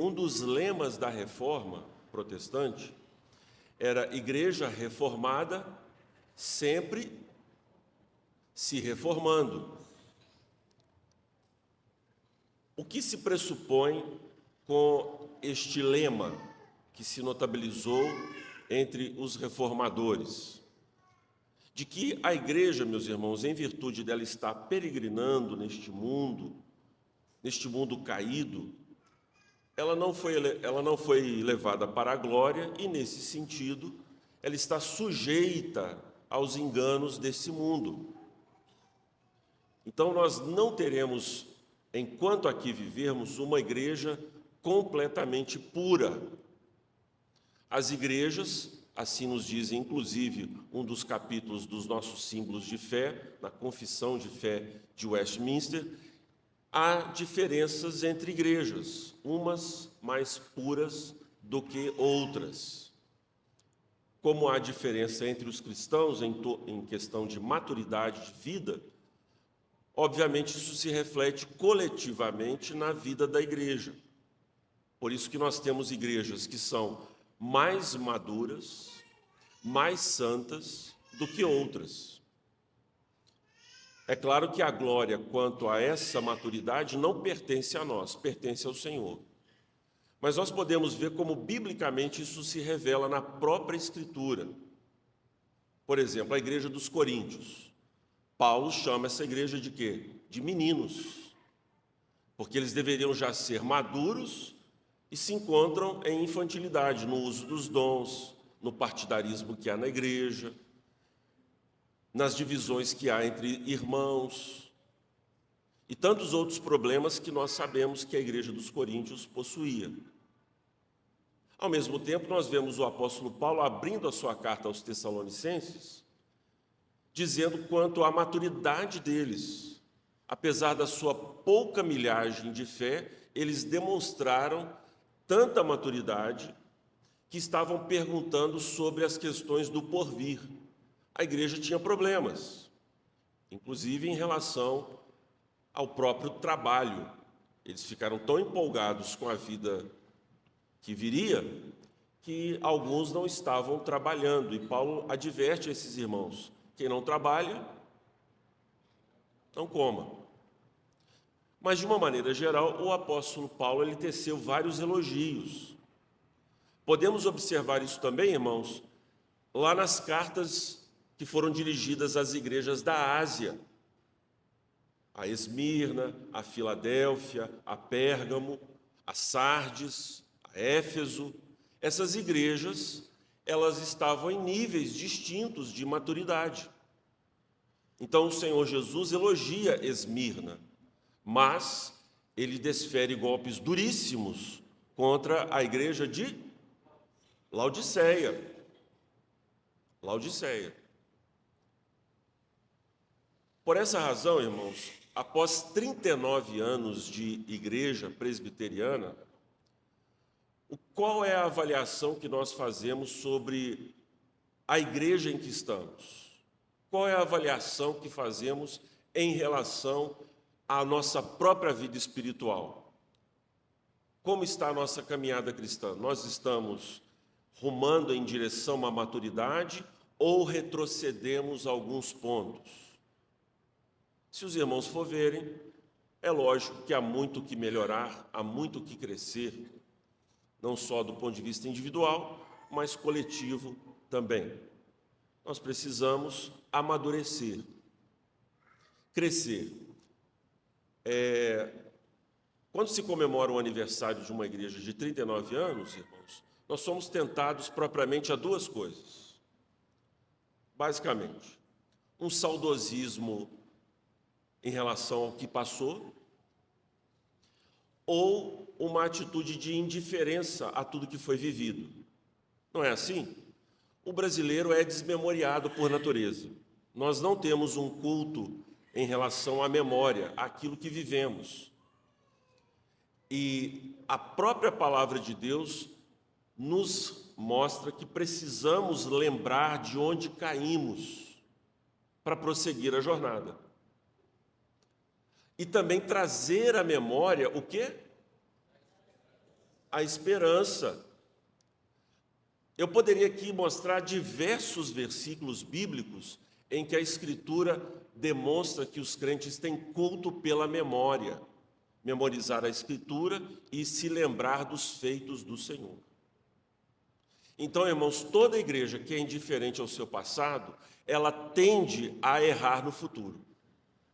um dos lemas da Reforma protestante era igreja reformada, sempre se reformando. O que se pressupõe com este lema que se notabilizou entre os reformadores? De que a igreja, meus irmãos, em virtude dela estar peregrinando neste mundo caído, ela não foi levada para a glória e, nesse sentido, ela está sujeita aos enganos desse mundo. Então, nós não teremos, enquanto aqui vivermos, uma igreja completamente pura. As igrejas, assim nos dizem, inclusive, um dos capítulos dos nossos símbolos de fé, na Confissão de Fé de Westminster, há diferenças entre igrejas, umas mais puras do que outras. Como há diferença entre os cristãos em questão de maturidade de vida, obviamente isso se reflete coletivamente na vida da igreja. Por isso que nós temos igrejas que são mais maduras, mais santas do que outras. É claro que a glória quanto a essa maturidade não pertence a nós, pertence ao Senhor. Mas nós podemos ver como biblicamente isso se revela na própria Escritura. Por exemplo, a igreja dos Coríntios. Paulo chama essa igreja de quê? De meninos. Porque eles deveriam já ser maduros e se encontram em infantilidade, no uso dos dons, no partidarismo que há na igreja, nas divisões que há entre irmãos e tantos outros problemas que nós sabemos que a igreja dos Coríntios possuía. Ao mesmo tempo, nós vemos o apóstolo Paulo abrindo a sua carta aos Tessalonicenses, dizendo quanto à maturidade deles. Apesar da sua pouca milhagem de fé, eles demonstraram tanta maturidade que estavam perguntando sobre as questões do porvir. A igreja tinha problemas, inclusive em relação ao próprio trabalho. Eles ficaram tão empolgados com a vida que viria, que alguns não estavam trabalhando. E Paulo adverte a esses irmãos: quem não trabalha, não coma. Mas, de uma maneira geral, o apóstolo Paulo ele teceu vários elogios. Podemos observar isso também, irmãos, lá nas cartas que foram dirigidas às igrejas da Ásia, a Esmirna, a Filadélfia, a Pérgamo, a Sardes, a Éfeso. Essas igrejas, elas estavam em níveis distintos de maturidade. Então o Senhor Jesus elogia Esmirna, mas ele desfere golpes duríssimos contra a igreja de Laodiceia. Por essa razão, irmãos, após 39 anos de igreja presbiteriana, qual é a avaliação que nós fazemos sobre a igreja em que estamos? Qual é a avaliação que fazemos em relação à nossa própria vida espiritual? Como está a nossa caminhada cristã? Nós estamos rumando em direção à maturidade ou retrocedemos alguns pontos? Se os irmãos for verem, é lógico que há muito que melhorar, há muito que crescer, não só do ponto de vista individual, mas coletivo também. Nós precisamos amadurecer, crescer. Quando se comemora o aniversário de uma igreja de 39 anos, irmãos, nós somos tentados propriamente a duas coisas. Basicamente, um saudosismo em relação ao que passou, ou uma atitude de indiferença a tudo que foi vivido. Não é assim? O brasileiro é desmemoriado por natureza. Nós não temos um culto em relação à memória, àquilo que vivemos. E a própria palavra de Deus nos mostra que precisamos lembrar de onde caímos para prosseguir a jornada. E também trazer à memória o quê? a esperança. Eu poderia aqui mostrar diversos versículos bíblicos em que a Escritura demonstra que os crentes têm culto pela memória, memorizar a Escritura e se lembrar dos feitos do Senhor. Então, irmãos, toda igreja que é indiferente ao seu passado, ela tende a errar no futuro.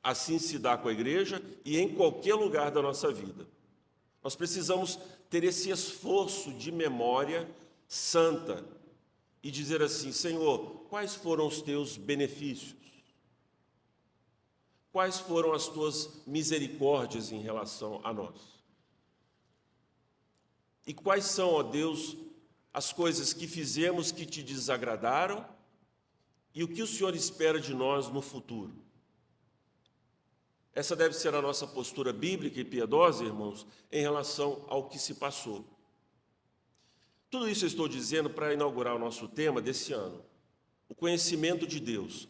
Assim se dá com a igreja e em qualquer lugar da nossa vida. Nós precisamos ter esse esforço de memória santa e dizer assim: Senhor, quais foram os teus benefícios? Quais foram as tuas misericórdias em relação a nós? E quais são, ó Deus, as coisas que fizemos que te desagradaram e o que o Senhor espera de nós no futuro? Essa deve ser a nossa postura bíblica e piedosa, irmãos, em relação ao que se passou. Tudo isso eu estou dizendo para inaugurar o nosso tema desse ano, o conhecimento de Deus.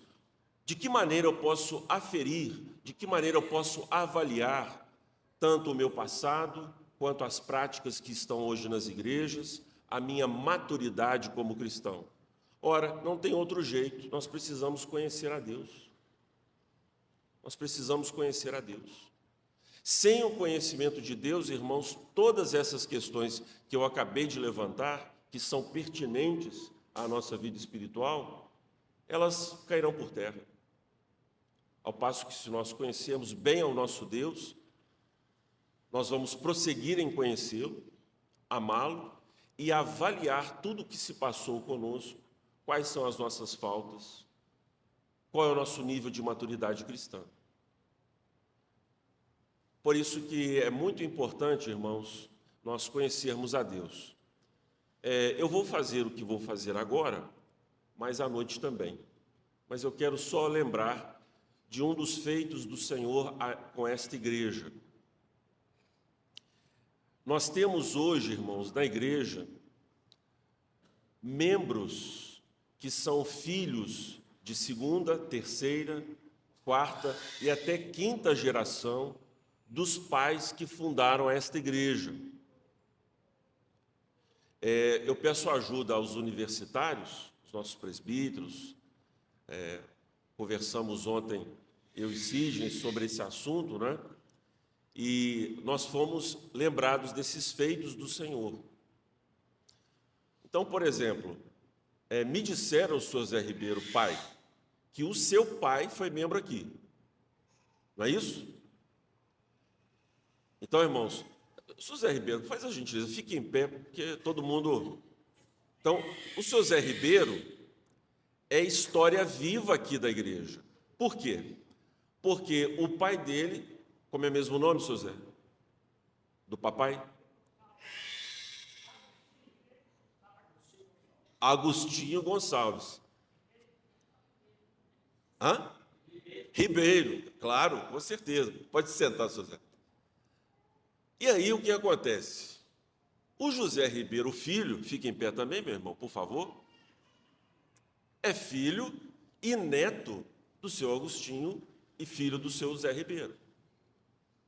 De que maneira eu posso aferir, de que maneira eu posso avaliar tanto o meu passado, quanto as práticas que estão hoje nas igrejas, a minha maturidade como cristão? Ora, não tem outro jeito, nós precisamos conhecer a Deus. Nós precisamos conhecer a Deus. Sem o conhecimento de Deus, irmãos, todas essas questões que eu acabei de levantar, que são pertinentes à nossa vida espiritual, elas cairão por terra. Ao passo que, se nós conhecermos bem ao nosso Deus, nós vamos prosseguir em conhecê-lo, amá-lo e avaliar tudo o que se passou conosco, quais são as nossas faltas, qual é o nosso nível de maturidade cristã. Por isso que é muito importante, irmãos, nós conhecermos a Deus. Eu vou fazer o que vou fazer agora, mas à noite também. Mas eu quero só lembrar de um dos feitos do Senhor com esta igreja. Nós temos hoje, irmãos, na igreja, membros que são filhos de segunda, terceira, quarta e até quinta geração dos pais que fundaram esta igreja. Eu peço ajuda aos universitários, os nossos presbíteros. Conversamos ontem, eu e Sidney, sobre esse assunto, né? E nós fomos lembrados desses feitos do Senhor. Então, por exemplo, me disseram o senhor Zé Ribeiro, pai, que o seu pai foi membro aqui. Não é isso? Então, irmãos, o senhor Zé Ribeiro, faz a gentileza, fique em pé, porque todo mundo... Então, o senhor Zé Ribeiro é história viva aqui da igreja. Por quê? Porque o pai dele, como é mesmo o nome, senhor Zé? Do papai? Agostinho Gonçalves. Hã? Ribeiro, claro, com certeza. Pode se sentar, senhor Zé. E aí o que acontece? O José Ribeiro, filho, fica em pé também, meu irmão, por favor, é filho e neto do seu Agostinho e filho do seu Zé Ribeiro.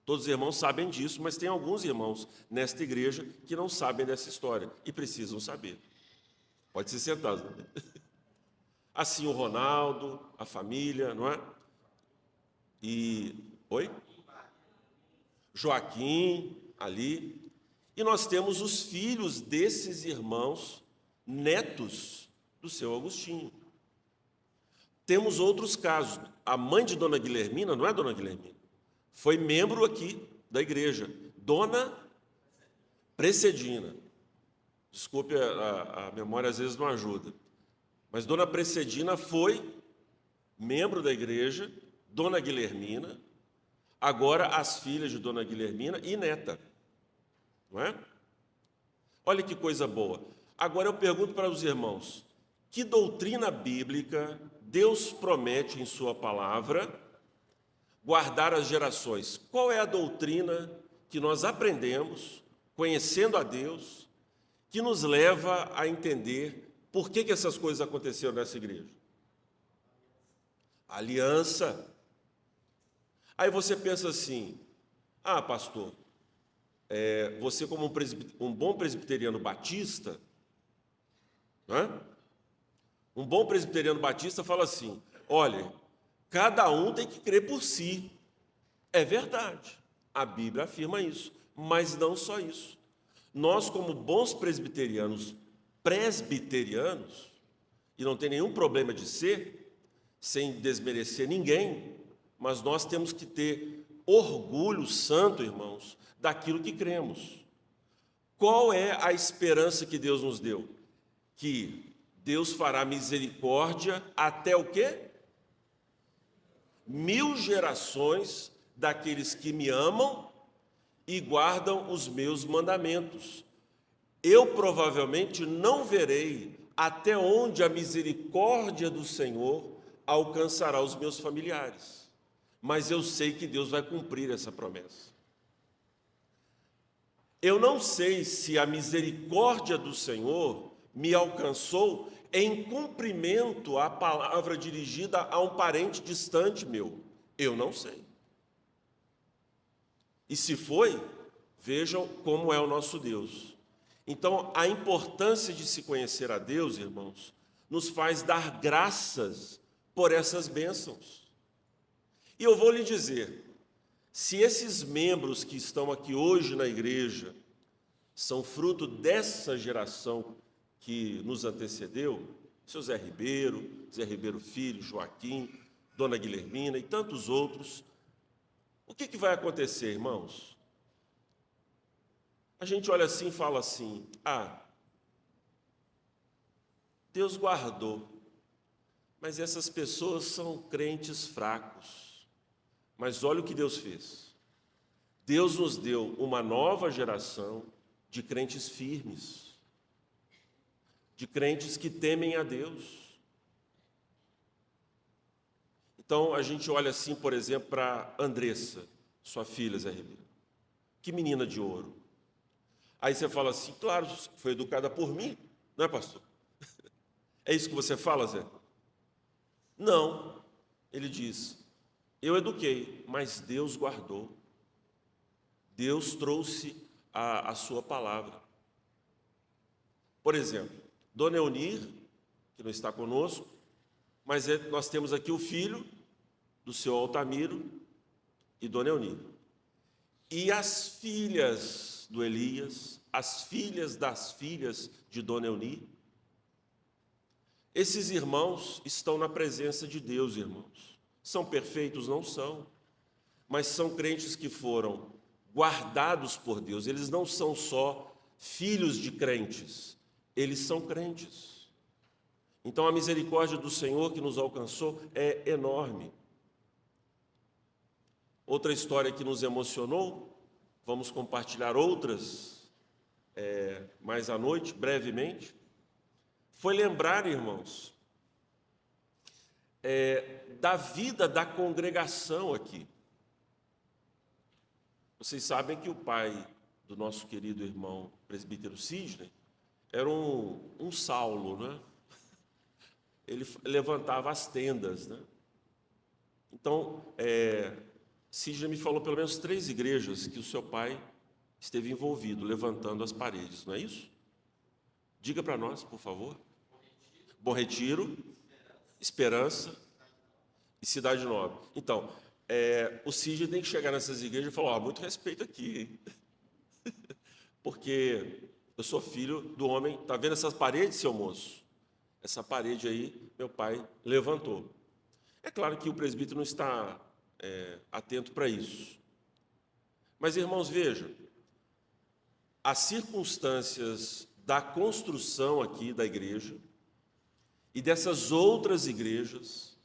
Todos os irmãos sabem disso, mas tem alguns irmãos nesta igreja que não sabem dessa história e precisam saber. Pode se sentar. Assim o Ronaldo, a família, não é? Oi? Joaquim, ali. E nós temos os filhos desses irmãos, netos do seu Agostinho. Temos outros casos. A mãe de Dona Guilhermina, não é Dona Guilhermina, foi membro aqui da igreja. Dona Precedina. Desculpe, a memória às vezes não ajuda. Mas Dona Precedina foi membro da igreja, Dona Guilhermina, agora as filhas de Dona Guilhermina e neta. Não é? Olha que coisa boa. Agora eu pergunto para os irmãos, que doutrina bíblica Deus promete em sua palavra guardar as gerações? Qual é a doutrina que nós aprendemos, conhecendo a Deus, que nos leva a entender por que essas coisas aconteceram nessa igreja? Aliança. Aí você pensa assim, pastor, você como um bom presbiteriano batista, né? Um bom presbiteriano batista fala assim: olha, cada um tem que crer por si. É verdade, a Bíblia afirma isso, mas não só isso. Nós, como bons presbiterianos, e não tem nenhum problema de ser, sem desmerecer ninguém, mas nós temos que ter orgulho santo, irmãos, daquilo que cremos. Qual é a esperança que Deus nos deu? Que Deus fará misericórdia até o quê? 1000 gerações daqueles que me amam e guardam os meus mandamentos. Eu provavelmente não verei até onde a misericórdia do Senhor alcançará os meus familiares, mas eu sei que Deus vai cumprir essa promessa. Eu não sei se a misericórdia do Senhor me alcançou em cumprimento à palavra dirigida a um parente distante meu. Eu não sei. E se foi, vejam como é o nosso Deus. Então, a importância de se conhecer a Deus, irmãos, nos faz dar graças por essas bênçãos. E eu vou lhe dizer, se esses membros que estão aqui hoje na igreja são fruto dessa geração que nos antecedeu, seu Zé Ribeiro Filho, Joaquim, Dona Guilhermina e tantos outros, o que vai acontecer, irmãos? A gente olha assim e fala assim: Deus guardou, mas essas pessoas são crentes fracos. Mas olha o que Deus fez. Deus nos deu uma nova geração de crentes firmes, de crentes que temem a Deus. Então, a gente olha assim, por exemplo, para Andressa, sua filha, Zé Ribeiro. Que menina de ouro. Aí você fala assim: claro, foi educada por mim, não é, pastor? É isso que você fala, Zé? Não. Ele diz: eu eduquei, mas Deus guardou. Deus trouxe a sua palavra. Por exemplo, Dona Eunir, que não está conosco, mas nós temos aqui o filho do seu Altamiro e Dona Eunir. E as filhas do Elias, as filhas das filhas de Dona Eunir, esses irmãos estão na presença de Deus, irmãos. São perfeitos? Não são, mas são crentes que foram guardados por Deus. Eles não são só filhos de crentes, eles são crentes. Então a misericórdia do Senhor que nos alcançou é enorme. Outra história que nos emocionou, vamos compartilhar outras mais à noite, brevemente, foi lembrar, irmãos, da vida da congregação aqui. Vocês sabem que o pai do nosso querido irmão presbítero Sidney era um Saulo, né? Ele levantava as tendas, né? Então, Sidney me falou pelo menos 3 igrejas que o seu pai esteve envolvido, levantando as paredes, não é isso? Diga para nós, por favor. Bom Retiro, Esperança e Cidade Nova. Então, o Sidney tem que chegar nessas igrejas e falar: muito respeito aqui, hein? Porque eu sou filho do homem. Está vendo essas paredes, seu moço? Essa parede aí, meu pai levantou. É claro que o presbítero não está atento para isso. Mas, irmãos, vejam, as circunstâncias da construção aqui da igreja e dessas outras igrejas,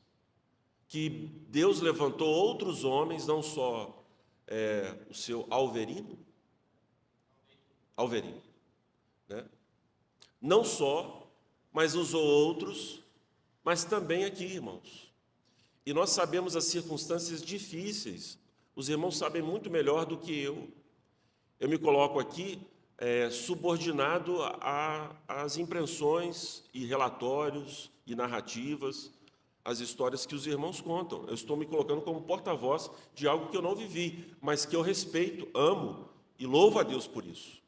que Deus levantou outros homens, não só o seu Alverino, né? Não só, mas usou outros, mas também aqui, irmãos. E nós sabemos as circunstâncias difíceis, os irmãos sabem muito melhor do que eu. Eu me coloco aqui subordinado às impressões e relatórios e narrativas, as histórias que os irmãos contam. Eu estou me colocando como porta-voz de algo que eu não vivi, mas que eu respeito, amo, E louvo a Deus por isso,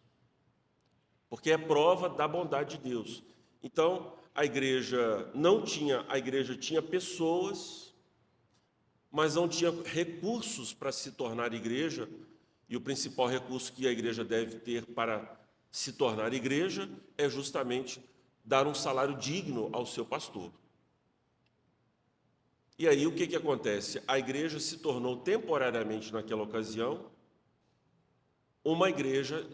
porque é prova da bondade de Deus. Então, a igreja tinha pessoas, mas não tinha recursos para se tornar igreja, e o principal recurso que a igreja deve ter para se tornar igreja é justamente dar um salário digno ao seu pastor. E aí o que acontece? A igreja se tornou temporariamente, naquela ocasião, uma igreja,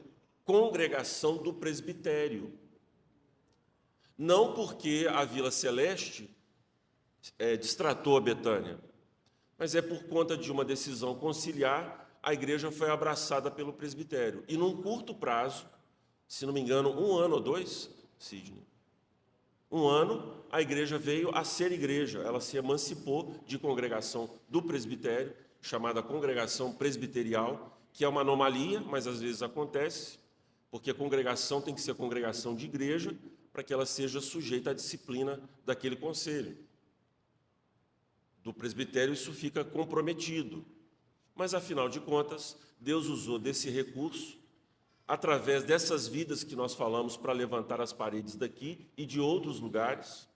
congregação do presbitério. Não porque a Vila Celeste destratou a Betânia, mas é por conta de uma decisão conciliar, a igreja foi abraçada pelo presbitério. E num curto prazo, se não me engano, 1 ano ou 2, Sidney, 1 ano, a igreja veio a ser igreja. Ela se emancipou de congregação do presbitério, chamada congregação presbiterial, que é uma anomalia, mas às vezes acontece, porque a congregação tem que ser congregação de igreja para que ela seja sujeita à disciplina daquele conselho. Do presbitério isso fica comprometido. Mas, afinal de contas, Deus usou desse recurso, através dessas vidas que nós falamos, para levantar as paredes daqui e de outros lugares,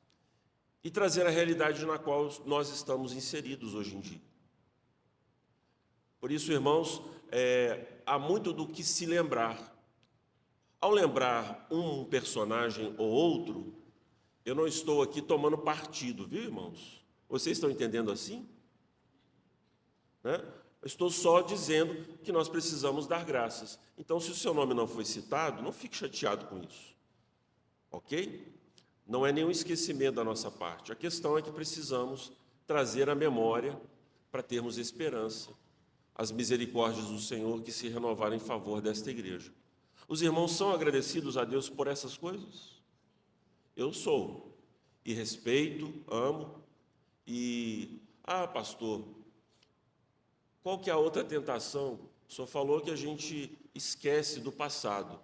e trazer a realidade na qual nós estamos inseridos hoje em dia. Por isso, irmãos, há muito do que se lembrar. Ao lembrar um personagem ou outro, eu não estou aqui tomando partido, viu, irmãos? Vocês estão entendendo assim? Né? Eu estou só dizendo que nós precisamos dar graças. Então, se o seu nome não foi citado, não fique chateado com isso. Ok? Não é nenhum esquecimento da nossa parte. A questão é que precisamos trazer à memória para termos esperança, as misericórdias do Senhor que se renovaram em favor desta igreja. Os irmãos são agradecidos a Deus por essas coisas? Eu sou. E respeito, amo. Pastor, qual que é a outra tentação? O senhor falou que a gente esquece do passado.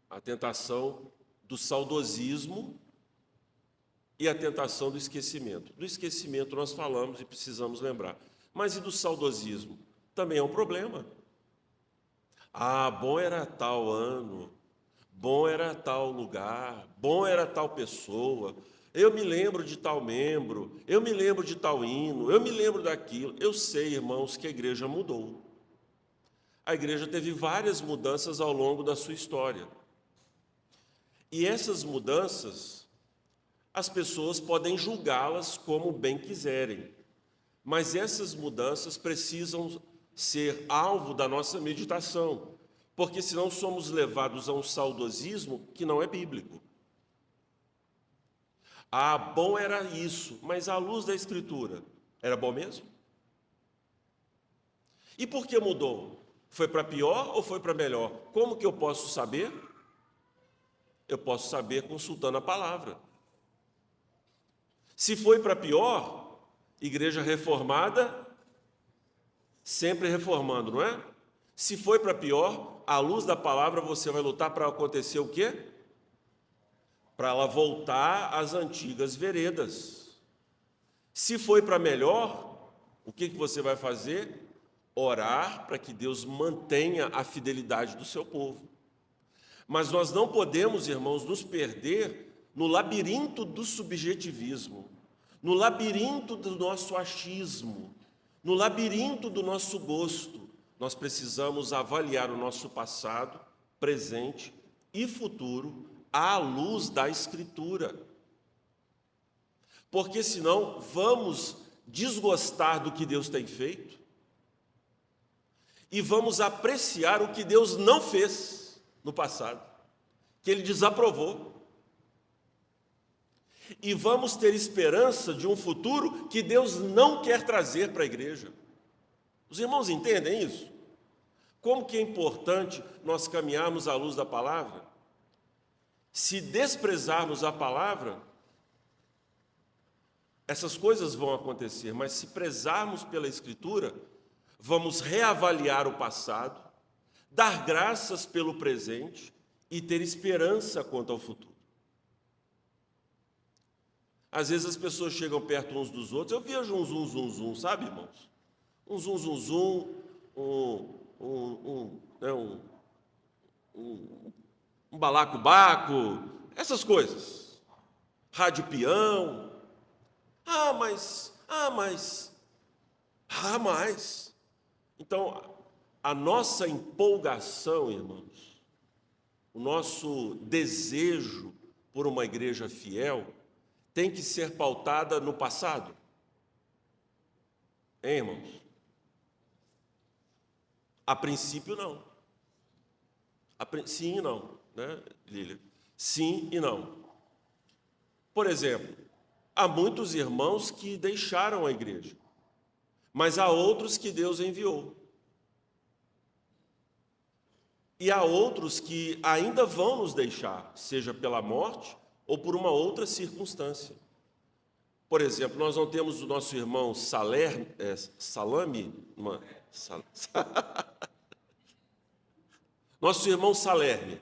A tentação do saudosismo e a tentação do esquecimento. Do esquecimento nós falamos e precisamos lembrar. Mas e do saudosismo? Também é um problema. Bom era tal ano, bom era tal lugar, bom era tal pessoa, eu me lembro de tal membro, eu me lembro de tal hino, eu me lembro daquilo. Eu sei, irmãos, que a igreja mudou. A igreja teve várias mudanças ao longo da sua história. E essas mudanças, as pessoas podem julgá-las como bem quiserem, mas essas mudanças precisam ser alvo da nossa meditação, porque senão somos levados a um saudosismo que não é bíblico. Bom era isso, mas à luz da Escritura, era bom mesmo? E por que mudou? Foi para pior ou foi para melhor? Como que eu posso saber? Eu posso saber consultando a palavra. Se foi para pior, igreja reformada, sempre reformando, não é? Se foi para pior, à luz da palavra você vai lutar para acontecer o quê? Para ela voltar às antigas veredas. Se foi para melhor, o que você vai fazer? Orar para que Deus mantenha a fidelidade do seu povo. Mas nós não podemos, irmãos, nos perder no labirinto do subjetivismo, no labirinto do nosso achismo, no labirinto do nosso gosto. Nós precisamos avaliar o nosso passado, presente e futuro à luz da Escritura. Porque senão vamos desgostar do que Deus tem feito e vamos apreciar o que Deus não fez no passado, que Ele desaprovou. E vamos ter esperança de um futuro que Deus não quer trazer para a igreja. Os irmãos entendem isso? Como que é importante nós caminharmos à luz da palavra? Se desprezarmos a palavra, essas coisas vão acontecer, mas se prezarmos pela Escritura, vamos reavaliar o passado, dar graças pelo presente e ter esperança quanto ao futuro. Às vezes as pessoas chegam perto uns dos outros, eu vejo um zum, zum, zum, sabe, irmãos? Um zum, zum, zum, né, um balacobaco, essas coisas. Rádio peão. Mas. Então, a nossa empolgação, irmãos, o nosso desejo por uma igreja fiel tem que ser pautada no passado. Hein, irmãos? A princípio, não. Sim e não, né, Lília? Sim e não. Por exemplo, há muitos irmãos que deixaram a igreja, mas há outros que Deus enviou. E há outros que ainda vão nos deixar, seja pela morte ou por uma outra circunstância. Por exemplo, nós não temos o nosso irmão Salame, nosso irmão Salerme,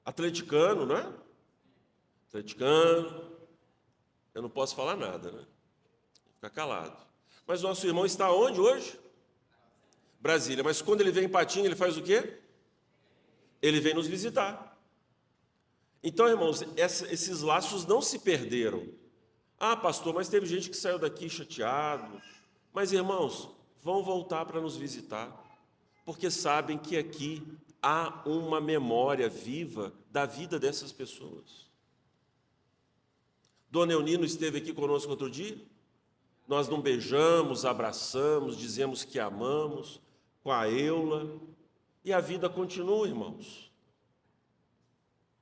atleticano, né? Atleticano, eu não posso falar nada, né? Ficar calado. Mas nosso irmão está onde hoje? Brasília. Mas quando ele vem em Patinga, ele faz o quê? Ele vem nos visitar. Então, irmãos, esses laços não se perderam. Pastor, mas teve gente que saiu daqui chateado. Mas, irmãos, vão voltar para nos visitar, porque sabem que aqui há uma memória viva da vida dessas pessoas. Dona Eunino esteve aqui conosco outro dia. Nós não beijamos, abraçamos, dizemos que amamos, com a Eula, e a vida continua, irmãos.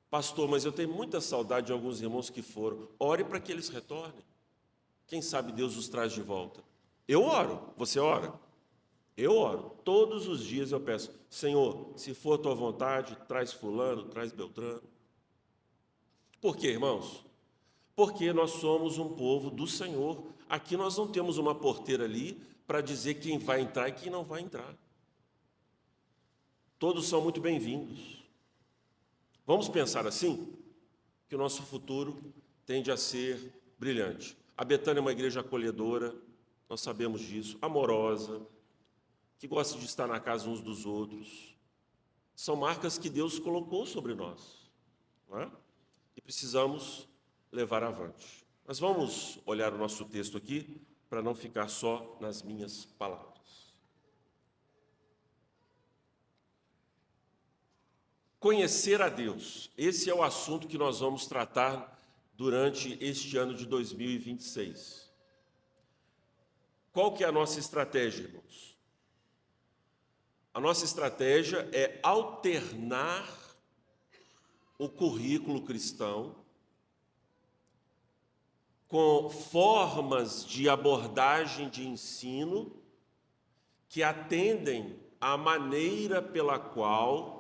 Pastor, mas eu tenho muita saudade de alguns irmãos que foram. Ore para que eles retornem. Quem sabe Deus os traz de volta. Eu oro, você ora? Eu oro. Todos os dias eu peço, Senhor, se for a tua vontade, traz fulano, traz Beltrano. Por quê, irmãos? Porque nós somos um povo do Senhor. Aqui nós não temos uma porteira ali para dizer quem vai entrar e quem não vai entrar. Todos são muito bem-vindos. Vamos pensar assim? Que o nosso futuro tende a ser brilhante. A Betânia é uma igreja acolhedora, nós sabemos disso, amorosa, que gosta de estar na casa uns dos outros. São marcas que Deus colocou sobre nós, não é? E precisamos levar avante. Mas vamos olhar o nosso texto aqui, para não ficar só nas minhas palavras. Conhecer a Deus, esse é o assunto que nós vamos tratar durante este ano de 2026. Qual que é a nossa estratégia, irmãos? A nossa estratégia é alternar o currículo cristão com formas de abordagem de ensino que atendem à maneira pela qual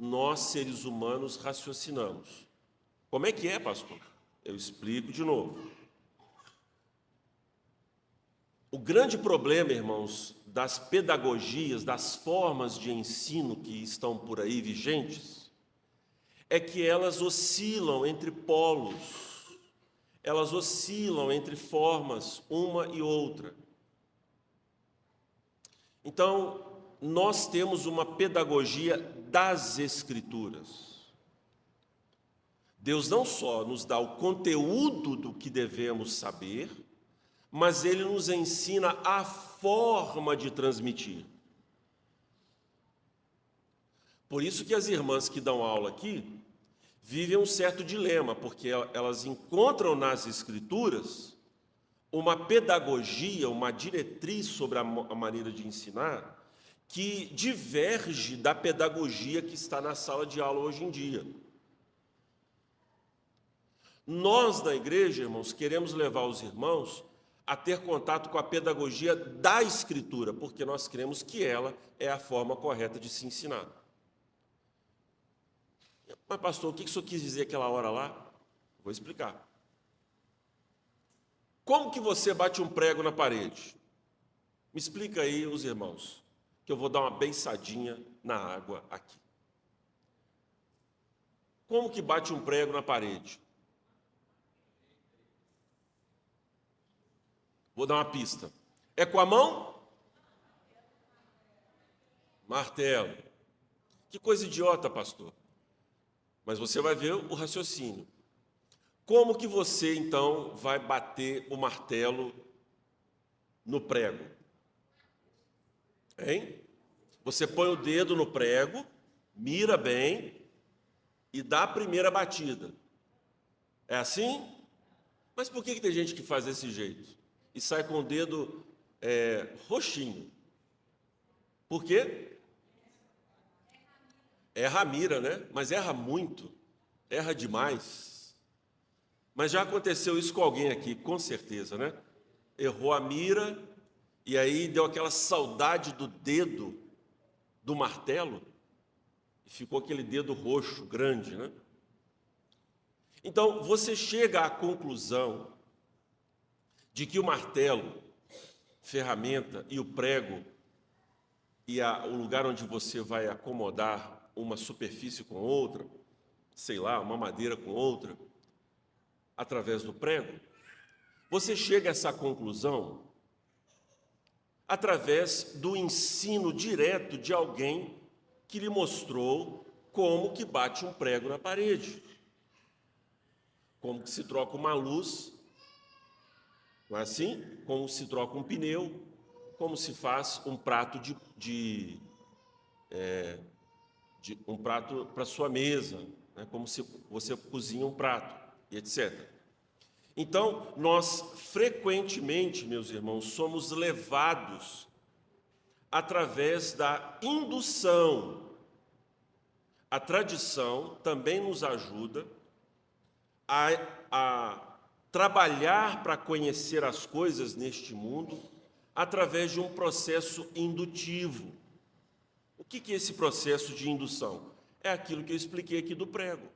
nós, seres humanos, raciocinamos. Como é que é, pastor? Eu explico de novo. O grande problema, irmãos, das pedagogias, das formas de ensino que estão por aí vigentes, é que elas oscilam entre polos. Elas oscilam entre formas, uma e outra. Então, nós temos uma pedagogia das Escrituras. Deus não só nos dá o conteúdo do que devemos saber, mas Ele nos ensina a forma de transmitir. Por isso que as irmãs que dão aula aqui vivem um certo dilema, porque elas encontram nas Escrituras uma pedagogia, uma diretriz sobre a maneira de ensinar, que diverge da pedagogia que está na sala de aula hoje em dia. Nós, na igreja, irmãos, queremos levar os irmãos a ter contato com a pedagogia da Escritura, porque nós cremos que ela é a forma correta de se ensinar. Mas, pastor, o que o senhor quis dizer aquela hora lá? Vou explicar. Como que você bate um prego na parede? Me explica aí, os irmãos, que eu vou dar uma beiçadinha na água aqui. Como que bate um prego na parede? Vou dar uma pista. É com a mão? martelo. Que coisa idiota, pastor. Mas você vai ver o raciocínio. Como que você, então, vai bater o martelo no prego? Hein? Você põe o dedo no prego, mira bem e dá a primeira batida. É assim? Mas por que tem gente que faz desse jeito? E sai com o dedo roxinho. Por quê? Erra a mira, né? Mas erra muito. Erra demais. Mas já aconteceu isso com alguém aqui, com certeza, né? Errou a mira e aí deu aquela saudade do dedo do martelo e ficou aquele dedo roxo grande, né? Então, você chega à conclusão de que o martelo, ferramenta e o prego e o lugar onde você vai acomodar uma superfície com outra, sei lá, uma madeira com outra, através do prego, você chega a essa conclusão através do ensino direto de alguém que lhe mostrou como que bate um prego na parede, como que se troca uma luz, não é assim? Como se troca um pneu, como se faz um prato um prato para sua mesa, né? Como se você cozinha um prato, e etc. Então, nós frequentemente, meus irmãos, somos levados através da indução. A tradição também nos ajuda a trabalhar para conhecer as coisas neste mundo através de um processo indutivo. O que é esse processo de indução? É aquilo que eu expliquei aqui do prego.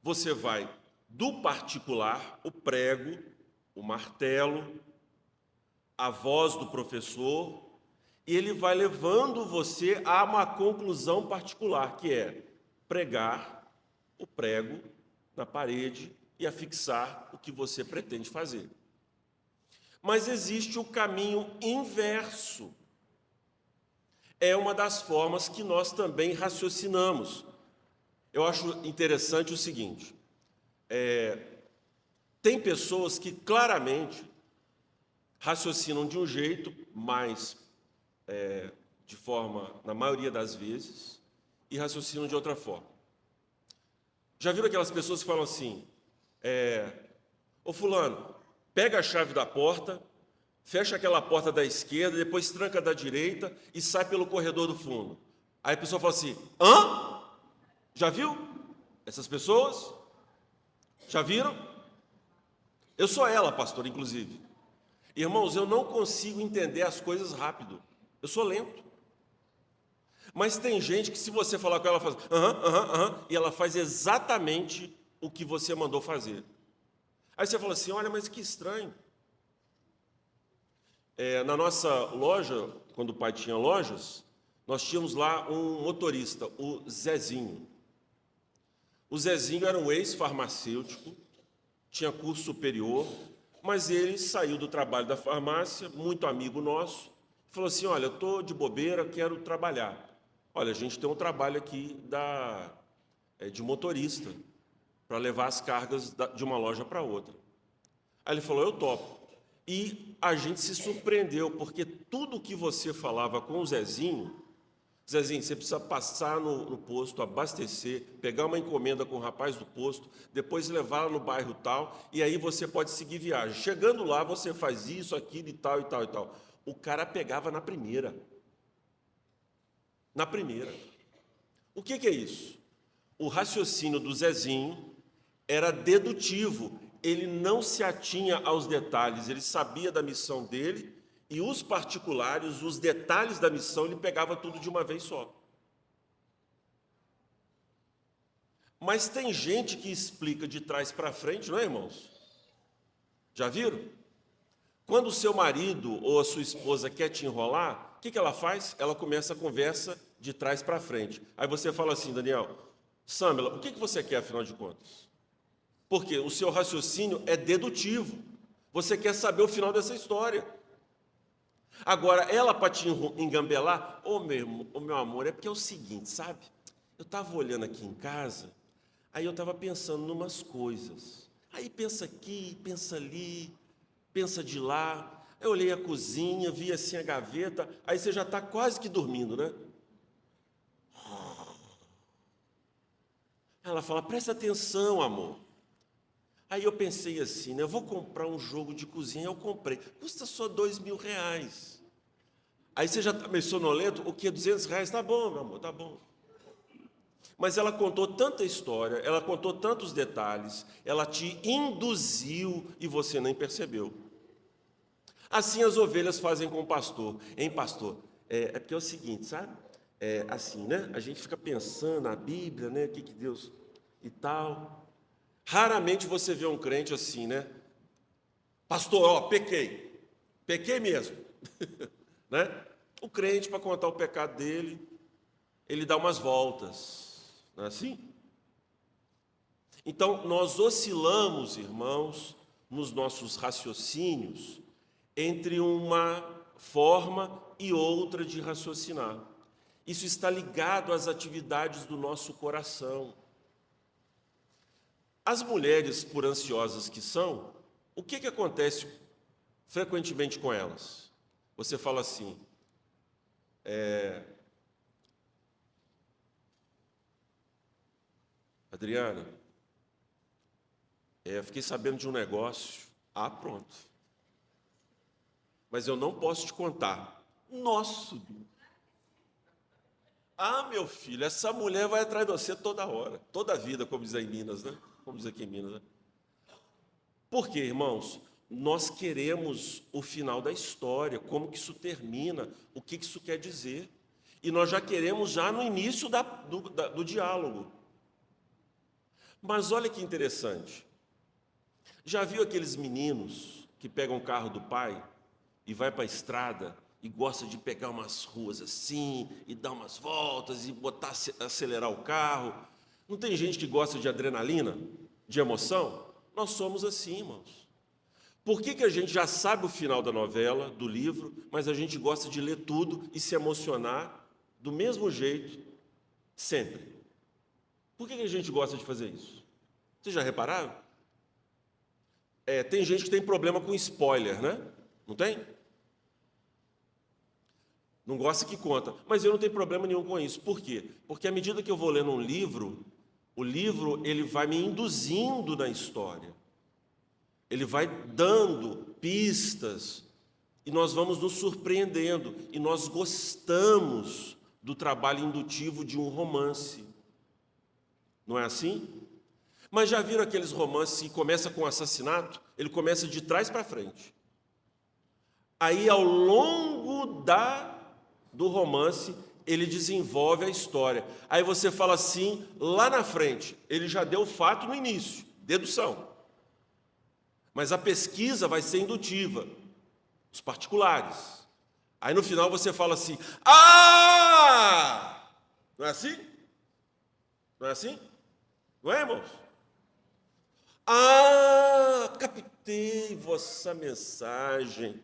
Você vai do particular, o prego, o martelo, a voz do professor, e ele vai levando você a uma conclusão particular, que é pregar o prego na parede e afixar o que você pretende fazer. Mas existe o caminho inverso. É uma das formas que nós também raciocinamos. Eu acho interessante o seguinte: tem pessoas que claramente raciocinam de um jeito, mas de forma, na maioria das vezes, e raciocinam de outra forma. Já viram aquelas pessoas que falam assim: ô fulano, pega a chave da porta, fecha aquela porta da esquerda, depois tranca da direita e sai pelo corredor do fundo. Aí a pessoa fala assim: hã? Já viu essas pessoas? Já viram? Eu sou ela, pastor, inclusive. Irmãos, eu não consigo entender as coisas rápido. Eu sou lento. Mas tem gente que, se você falar com ela, ela faz aham, e ela faz exatamente o que você mandou fazer. Aí você fala assim: olha, mas que estranho. Na nossa loja, quando o pai tinha lojas, nós tínhamos lá um motorista, o Zezinho. O Zezinho era um ex-farmacêutico, tinha curso superior, mas ele saiu do trabalho da farmácia, muito amigo nosso, falou assim: olha, eu estou de bobeira, quero trabalhar. Olha, a gente tem um trabalho aqui de motorista, para levar as cargas de uma loja para outra. Aí ele falou: eu topo. E a gente se surpreendeu, porque tudo que você falava com o Zezinho, você precisa passar no posto, abastecer, pegar uma encomenda com o rapaz do posto, depois levá-la no bairro tal, e aí você pode seguir viagem. Chegando lá, você faz isso, aquilo e tal, e tal, e tal. O cara pegava na primeira. Na primeira. O que é isso? O raciocínio do Zezinho era dedutivo. Ele não se atinha aos detalhes, ele sabia da missão dele, e os particulares, os detalhes da missão, ele pegava tudo de uma vez só. Mas tem gente que explica de trás para frente, não é, irmãos? Já viram? Quando o seu marido ou a sua esposa quer te enrolar, o que ela faz? Ela começa a conversa de trás para frente. Aí você fala assim: Daniel, Samela, o que você quer, afinal de contas? Porque o seu raciocínio é dedutivo. Você quer saber o final dessa história. Agora, ela para te engambelar, ô meu amor, é porque é o seguinte, sabe? Eu estava olhando aqui em casa, aí eu estava pensando em umas coisas. Aí pensa aqui, pensa ali, pensa de lá. Eu olhei a cozinha, vi assim a gaveta, aí você já está quase que dormindo, né? Ela fala, presta atenção, amor. Aí eu pensei assim, né? Eu vou comprar um jogo de cozinha, eu comprei. Custa só R$ 2.000. Aí você já está meio sonolento, o que? R$ 200? Tá bom, meu amor, tá bom. Mas ela contou tanta história, ela contou tantos detalhes, ela te induziu e você nem percebeu. Assim as ovelhas fazem com o pastor. Hein, pastor? É porque é o seguinte, sabe? É assim, né? A gente fica pensando na Bíblia, né? O que Deus e tal. Raramente você vê um crente assim, né? Pastor, ó, pequei. Pequei mesmo. Né? O crente, para contar o pecado dele, ele dá umas voltas. Não é assim? Então, nós oscilamos, irmãos, nos nossos raciocínios, entre uma forma e outra de raciocinar. Isso está ligado às atividades do nosso coração. As mulheres, por ansiosas que são, o que acontece frequentemente com elas? Você fala assim, Adriana, fiquei sabendo de um negócio. Ah, pronto. Mas eu não posso te contar. Nossa! Ah, meu filho, essa mulher vai atrás de você toda hora, toda a vida, como diz aí em Minas, né? Como diz aqui em Minas, né? Por quê, irmãos? Nós queremos o final da história, como que isso termina, o que isso quer dizer. E nós já queremos já no início do diálogo. Mas olha que interessante. Já viu aqueles meninos que pegam o carro do pai e vai para a estrada e gosta de pegar umas ruas assim e dar umas voltas e acelerar o carro? Não tem gente que gosta de adrenalina, de emoção? Nós somos assim, irmãos. Por que a gente já sabe o final da novela, do livro, mas a gente gosta de ler tudo e se emocionar do mesmo jeito, sempre? Por que a gente gosta de fazer isso? Vocês já repararam? Tem gente que tem problema com spoiler, né? Não tem? Não gosta que conta. Mas eu não tenho problema nenhum com isso. Por quê? Porque à medida que eu vou lendo um livro, o livro ele vai me induzindo na história. Ele vai dando pistas e nós vamos nos surpreendendo e nós gostamos do trabalho indutivo de um romance. Não é assim? Mas já viram aqueles romances que começa com um assassinato? Ele começa de trás para frente. Aí, ao longo do romance, ele desenvolve a história. Aí você fala assim, lá na frente, ele já deu o fato no início, dedução. Mas a pesquisa vai ser indutiva, os particulares. Aí no final você fala assim, ah! Não é assim? Não é assim? Não é, irmãos? Ah, captei vossa mensagem.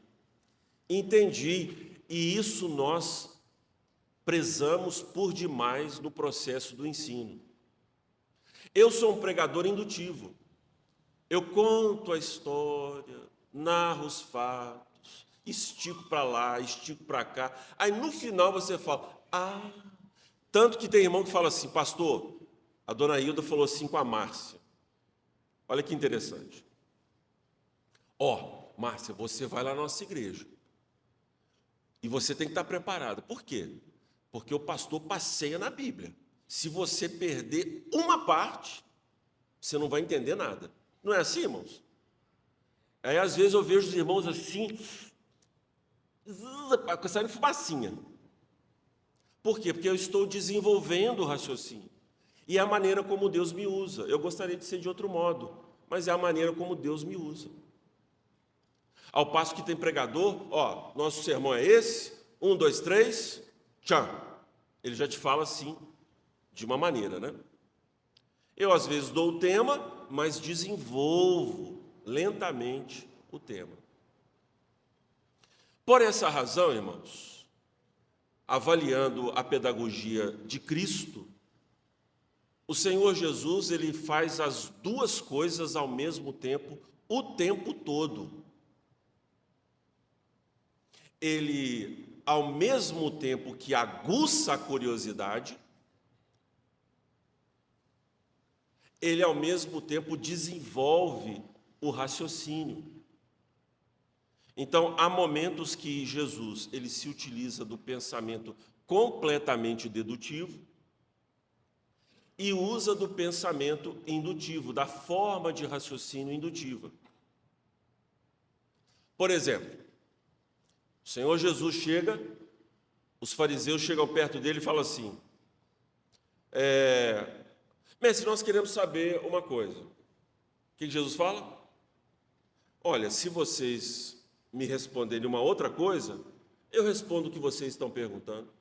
Entendi. E isso nós prezamos por demais no processo do ensino. Eu sou um pregador indutivo. Eu conto a história, narro os fatos, estico para lá, estico para cá. Aí no final você fala, ah, tanto que tem irmão que fala assim, pastor, a dona Hilda falou assim com a Márcia. Olha que interessante. Ó, Márcia, você vai lá na nossa igreja. E você tem que estar preparada. Por quê? Porque o pastor passeia na Bíblia. Se você perder uma parte, você não vai entender nada. Não é assim, irmãos? Aí, às vezes, eu vejo os irmãos assim, saindo fumacinha. Por quê? Porque eu estou desenvolvendo o raciocínio. E é a maneira como Deus me usa. Eu gostaria de ser de outro modo, mas é a maneira como Deus me usa. Ao passo que tem pregador, ó, nosso sermão é esse, 1, 2, 3, tchau. Ele já te fala assim, de uma maneira, né? Eu às vezes dou o tema, mas desenvolvo lentamente o tema. Por essa razão, irmãos, avaliando a pedagogia de Cristo, o Senhor Jesus, ele faz as duas coisas ao mesmo tempo, o tempo todo. Ele, ao mesmo tempo que aguça a curiosidade, ele, ao mesmo tempo, desenvolve o raciocínio. Então, há momentos que Jesus, ele se utiliza do pensamento completamente dedutivo e usa do pensamento indutivo, da forma de raciocínio indutiva. Por exemplo, o Senhor Jesus chega, os fariseus chegam perto dele e falam assim: mestre, nós queremos saber uma coisa. O que Jesus fala? Olha, se vocês me responderem uma outra coisa, eu respondo o que vocês estão perguntando.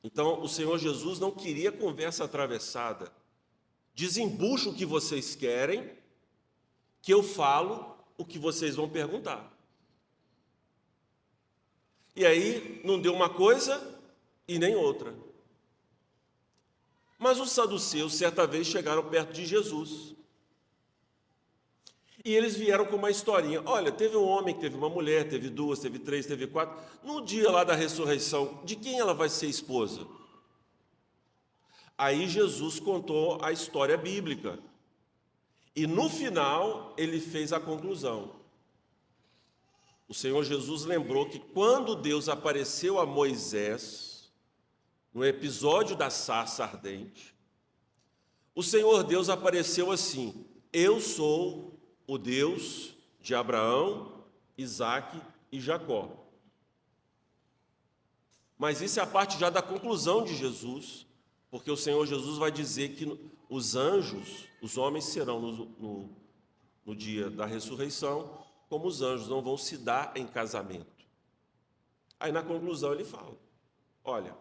Então, o Senhor Jesus não queria conversa atravessada. Desembucha o que vocês querem, que eu falo o que vocês vão perguntar. E aí, não deu uma coisa e nem outra. Mas os saduceus, certa vez, chegaram perto de Jesus. E eles vieram com uma historinha. Olha, teve um homem, teve uma mulher, teve duas, teve três, teve quatro. No dia lá da ressurreição, de quem ela vai ser esposa? Aí Jesus contou a história bíblica. E no final, ele fez a conclusão. O Senhor Jesus lembrou que quando Deus apareceu a Moisés, no episódio da sarça ardente, o Senhor Deus apareceu assim: eu sou o Deus de Abraão, Isaque e Jacó. Mas isso é a parte já da conclusão de Jesus, porque o Senhor Jesus vai dizer que os anjos, os homens serão no dia da ressurreição, como os anjos não vão se dar em casamento. Aí na conclusão ele fala: olha,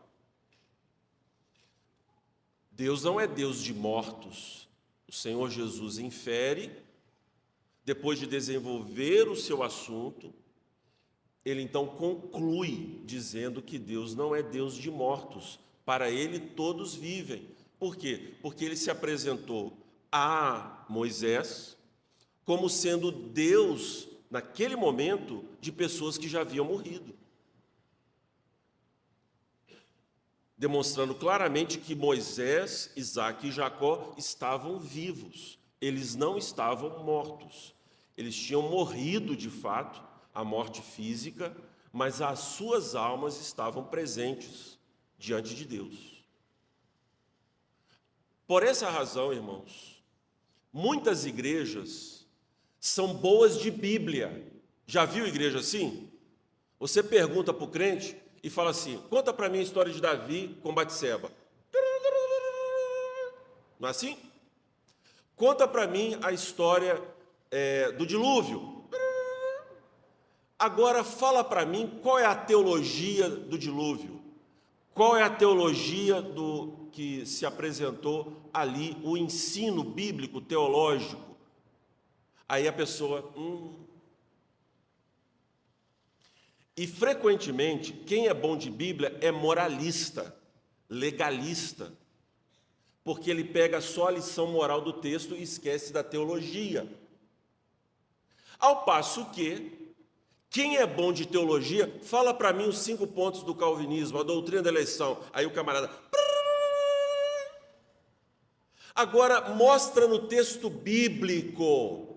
Deus não é Deus de mortos. O Senhor Jesus infere. Depois de desenvolver o seu assunto, ele então conclui dizendo que Deus não é Deus de mortos. Para ele todos vivem. Por quê? Porque ele se apresentou a Moisés como sendo Deus, naquele momento, de pessoas que já haviam morrido. Demonstrando claramente que Moisés, Isaque e Jacó estavam vivos. Eles não estavam mortos. Eles tinham morrido de fato, a morte física, mas as suas almas estavam presentes diante de Deus. Por essa razão, irmãos, muitas igrejas são boas de Bíblia. Já viu igreja assim? Você pergunta para o crente e fala assim: conta para mim a história de Davi com Batseba. Não é assim? Conta para mim a história do dilúvio. Agora fala para mim qual é a teologia do dilúvio. Qual é a teologia do que se apresentou ali, o ensino bíblico teológico. Aí a pessoa... E frequentemente, quem é bom de Bíblia é moralista, legalista, porque ele pega só a lição moral do texto e esquece da teologia. Ao passo que, quem é bom de teologia, fala para mim os 5 pontos do calvinismo, a doutrina da eleição. Aí o camarada... Agora, mostra no texto bíblico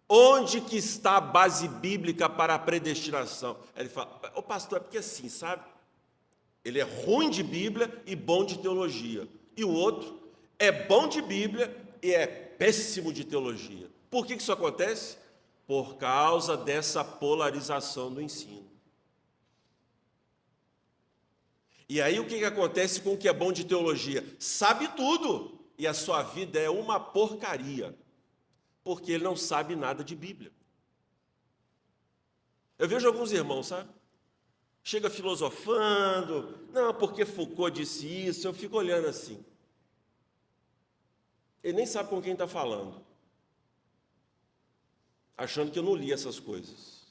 onde que está a base bíblica para a predestinação. Aí ele fala: ô pastor, é porque assim, sabe? Ele é ruim de Bíblia e bom de teologia. E o outro é bom de Bíblia e é péssimo de teologia. Por que isso acontece? Por causa dessa polarização do ensino. E aí o que acontece com o que é bom de teologia? Sabe tudo, e a sua vida é uma porcaria, porque ele não sabe nada de Bíblia. Eu vejo alguns irmãos, sabe? Chega filosofando, não, porque Foucault disse isso, eu fico olhando assim. Ele nem sabe com quem está falando, achando que eu não li essas coisas.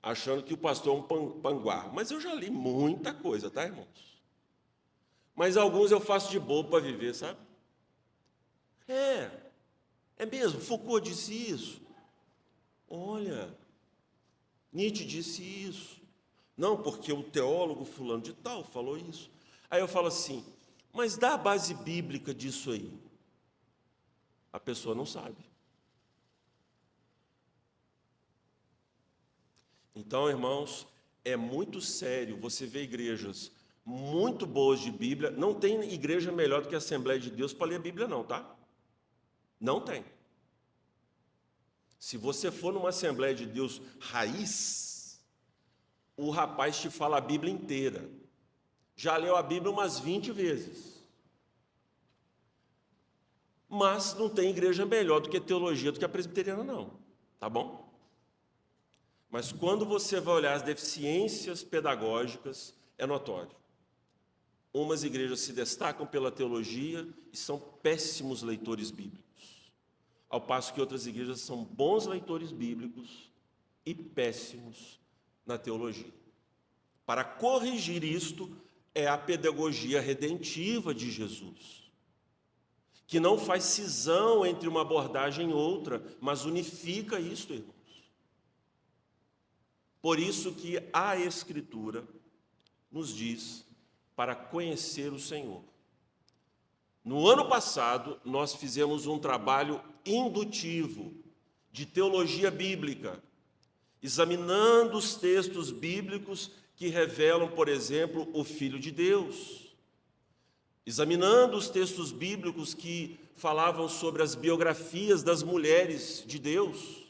achando que o pastor é um panguá. Mas eu já li muita coisa, tá, irmãos? Mas alguns eu faço de bobo para viver, sabe? É mesmo, Foucault disse isso. Olha, Nietzsche disse isso. Não, porque o teólogo fulano de tal falou isso. Aí eu falo assim, mas dá a base bíblica disso aí. A pessoa não sabe. Então, irmãos, é muito sério você ver igrejas muito boas de Bíblia. Não tem igreja melhor do que a Assembleia de Deus para ler a Bíblia, não, tá? Não tem. Se você for numa Assembleia de Deus raiz, o rapaz te fala a Bíblia inteira. Já leu a Bíblia umas 20 vezes. Mas não tem igreja melhor do que teologia do que a presbiteriana, não. Tá bom? Mas quando você vai olhar as deficiências pedagógicas, é notório. Umas igrejas se destacam pela teologia e são péssimos leitores bíblicos, ao passo que outras igrejas são bons leitores bíblicos e péssimos na teologia. Para corrigir isto, é a pedagogia redentiva de Jesus, que não faz cisão entre uma abordagem e outra, mas unifica isto, irmãos. Por isso que a Escritura nos diz para conhecer o Senhor. No ano passado, nós fizemos um trabalho indutivo de teologia bíblica, examinando os textos bíblicos que revelam, por exemplo, o Filho de Deus, examinando os textos bíblicos que falavam sobre as biografias das mulheres de Deus.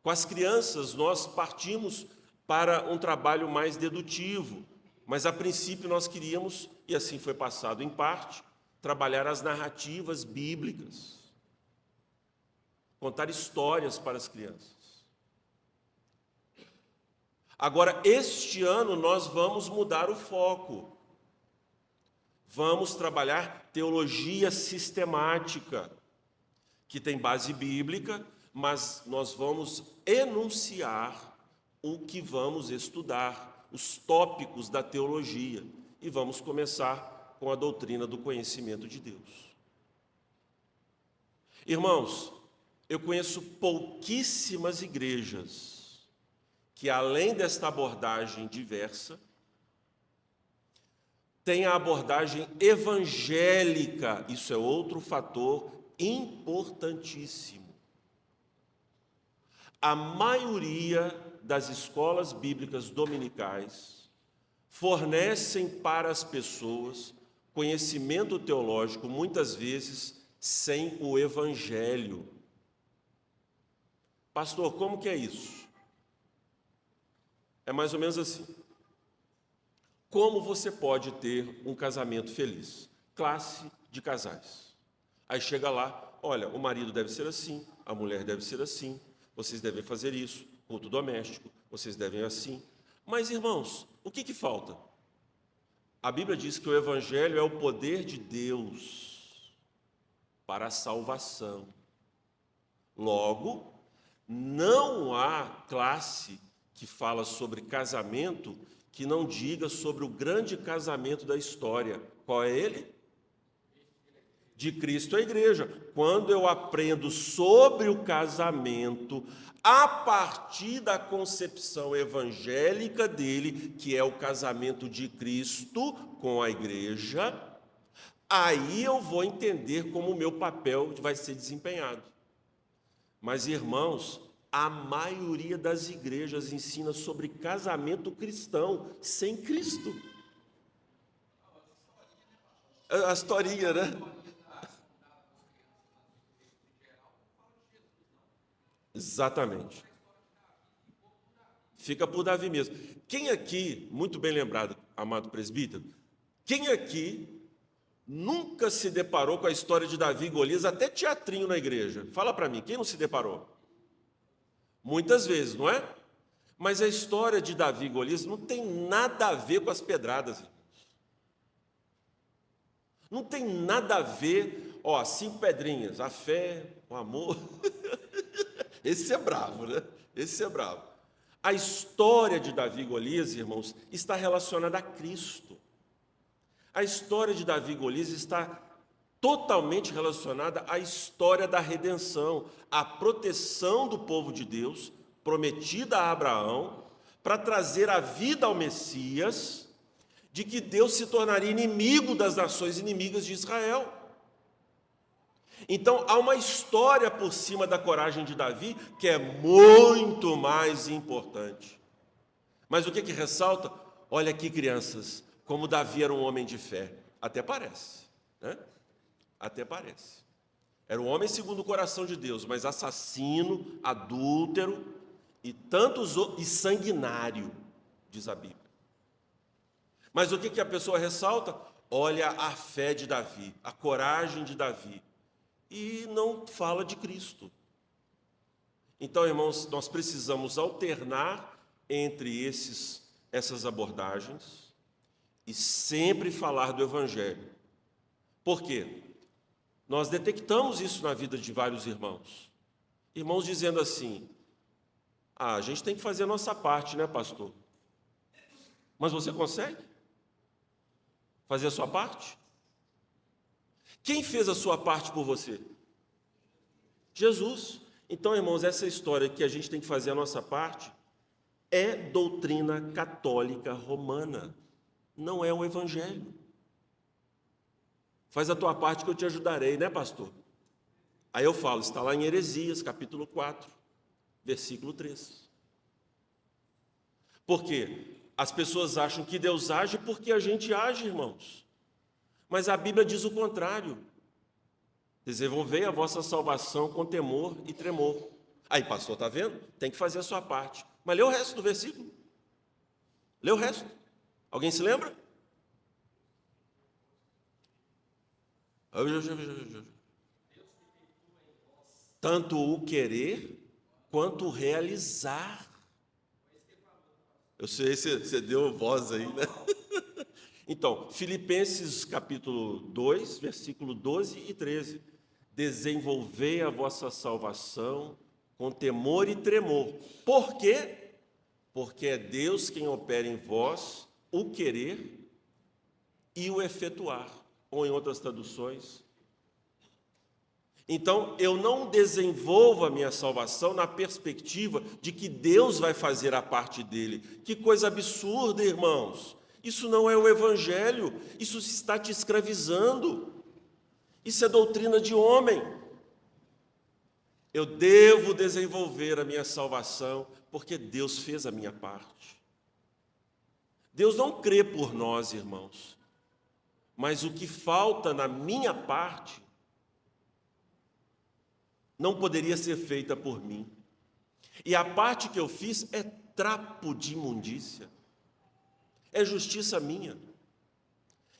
Com as crianças, nós partimos para um trabalho mais dedutivo, mas a princípio nós queríamos, e assim foi passado em parte, trabalhar as narrativas bíblicas, contar histórias para as crianças. Agora, este ano, nós vamos mudar o foco. Vamos trabalhar teologia sistemática, que tem base bíblica, mas nós vamos enunciar o que vamos estudar, os tópicos da teologia, e vamos começar com a doutrina do conhecimento de Deus. Irmãos, eu conheço pouquíssimas igrejas que, além desta abordagem diversa, tem a abordagem evangélica. Isso é outro fator importantíssimo. A maioria das escolas bíblicas dominicais fornecem para as pessoas conhecimento teológico, muitas vezes sem o evangelho. Pastor, como que é isso? É mais ou menos assim. Como você pode ter um casamento feliz? Classe de casais. Aí chega lá, olha, o marido deve ser assim, a mulher deve ser assim, vocês devem fazer isso, culto doméstico, vocês devem assim. Mas, irmãos, o que falta? A Bíblia diz que o Evangelho é o poder de Deus para a salvação. Logo, não há classe que fala sobre casamento que não diga sobre o grande casamento da história. Qual é ele? De Cristo à igreja. Quando eu aprendo sobre o casamento, a partir da concepção evangélica dele, que é o casamento de Cristo com a igreja, aí eu vou entender como o meu papel vai ser desempenhado. Mas, irmãos, a maioria das igrejas ensina sobre casamento cristão, sem Cristo. A historinha, né? Exatamente. Fica por Davi mesmo. Quem aqui, muito bem lembrado, amado presbítero, quem aqui nunca se deparou com a história de Davi e Golias, até teatrinho na igreja? Fala para mim, quem não se deparou? Muitas vezes, não é? Mas a história de Davi e Golias não tem nada a ver com as pedradas, irmãos. Não tem nada a ver, 5 pedrinhas, a fé, o amor. Esse é bravo, né? Esse é bravo. A história de Davi e Golias, irmãos, está relacionada a Cristo. A história de Davi e Golias está totalmente relacionada à história da redenção, à proteção do povo de Deus, prometida a Abraão, para trazer a vida ao Messias, de que Deus se tornaria inimigo das nações inimigas de Israel. Então, há uma história por cima da coragem de Davi que é muito mais importante. Mas o que ressalta? Olha aqui, crianças, como Davi era um homem de fé. Até parece, né? Até parece. Era um homem segundo o coração de Deus, mas assassino, adúltero e sanguinário, diz a Bíblia. Mas o que a pessoa ressalta? Olha a fé de Davi, a coragem de Davi. E não fala de Cristo. Então, irmãos, nós precisamos alternar entre essas abordagens e sempre falar do Evangelho. Por quê? Nós detectamos isso na vida de vários irmãos. Irmãos dizendo assim: a gente tem que fazer a nossa parte, né, pastor? Mas você consegue fazer a sua parte? Quem fez a sua parte por você? Jesus. Então, irmãos, essa história que a gente tem que fazer a nossa parte é doutrina católica romana, não é o Evangelho. Faz a tua parte que eu te ajudarei, né, pastor? Aí eu falo, está lá em Heresias, capítulo 4, versículo 3. Por quê? As pessoas acham que Deus age porque a gente age, irmãos. Mas a Bíblia diz o contrário. Desenvolvei a vossa salvação com temor e tremor. Aí, pastor, está vendo? Tem que fazer a sua parte. Mas lê o resto do versículo. Lê o resto. Alguém se lembra? Tanto o querer quanto o realizar. Eu sei se você deu voz aí, né? Então, Filipenses capítulo 2, versículo 12 e 13. Desenvolvei a vossa salvação com temor e tremor. Por quê? Porque é Deus quem opera em vós o querer e o efetuar. Ou em outras traduções. Então, eu não desenvolvo a minha salvação na perspectiva de que Deus vai fazer a parte dele. Que coisa absurda, irmãos. Isso não é o Evangelho, isso está te escravizando. Isso é doutrina de homem. Eu devo desenvolver a minha salvação porque Deus fez a minha parte. Deus não crê por nós, irmãos. Mas o que falta na minha parte não poderia ser feita por mim. E a parte que eu fiz é trapo de imundícia. É justiça minha.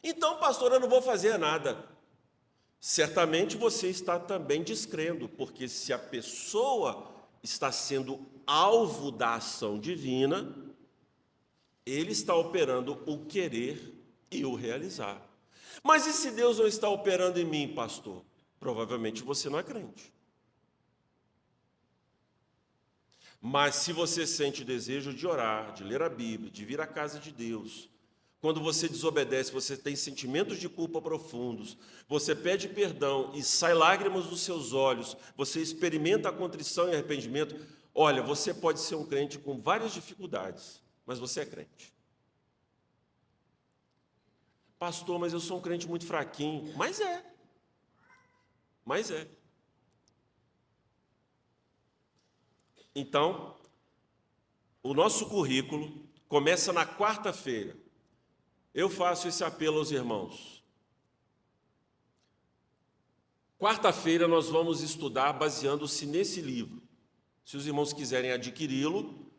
Então, pastor, eu não vou fazer nada. Certamente você está também descrendo, porque se a pessoa está sendo alvo da ação divina, ele está operando o querer e o realizar. Mas e se Deus não está operando em mim, pastor? Provavelmente você não é crente. Mas se você sente desejo de orar, de ler a Bíblia, de vir à casa de Deus, quando você desobedece, você tem sentimentos de culpa profundos, você pede perdão e sai lágrimas dos seus olhos, você experimenta a contrição e arrependimento, olha, você pode ser um crente com várias dificuldades, mas você é crente. Pastor, mas eu sou um crente muito fraquinho. Mas é. Então, o nosso currículo começa na quarta-feira. Eu faço esse apelo aos irmãos. Quarta-feira nós vamos estudar baseando-se nesse livro. Se os irmãos quiserem adquiri-lo,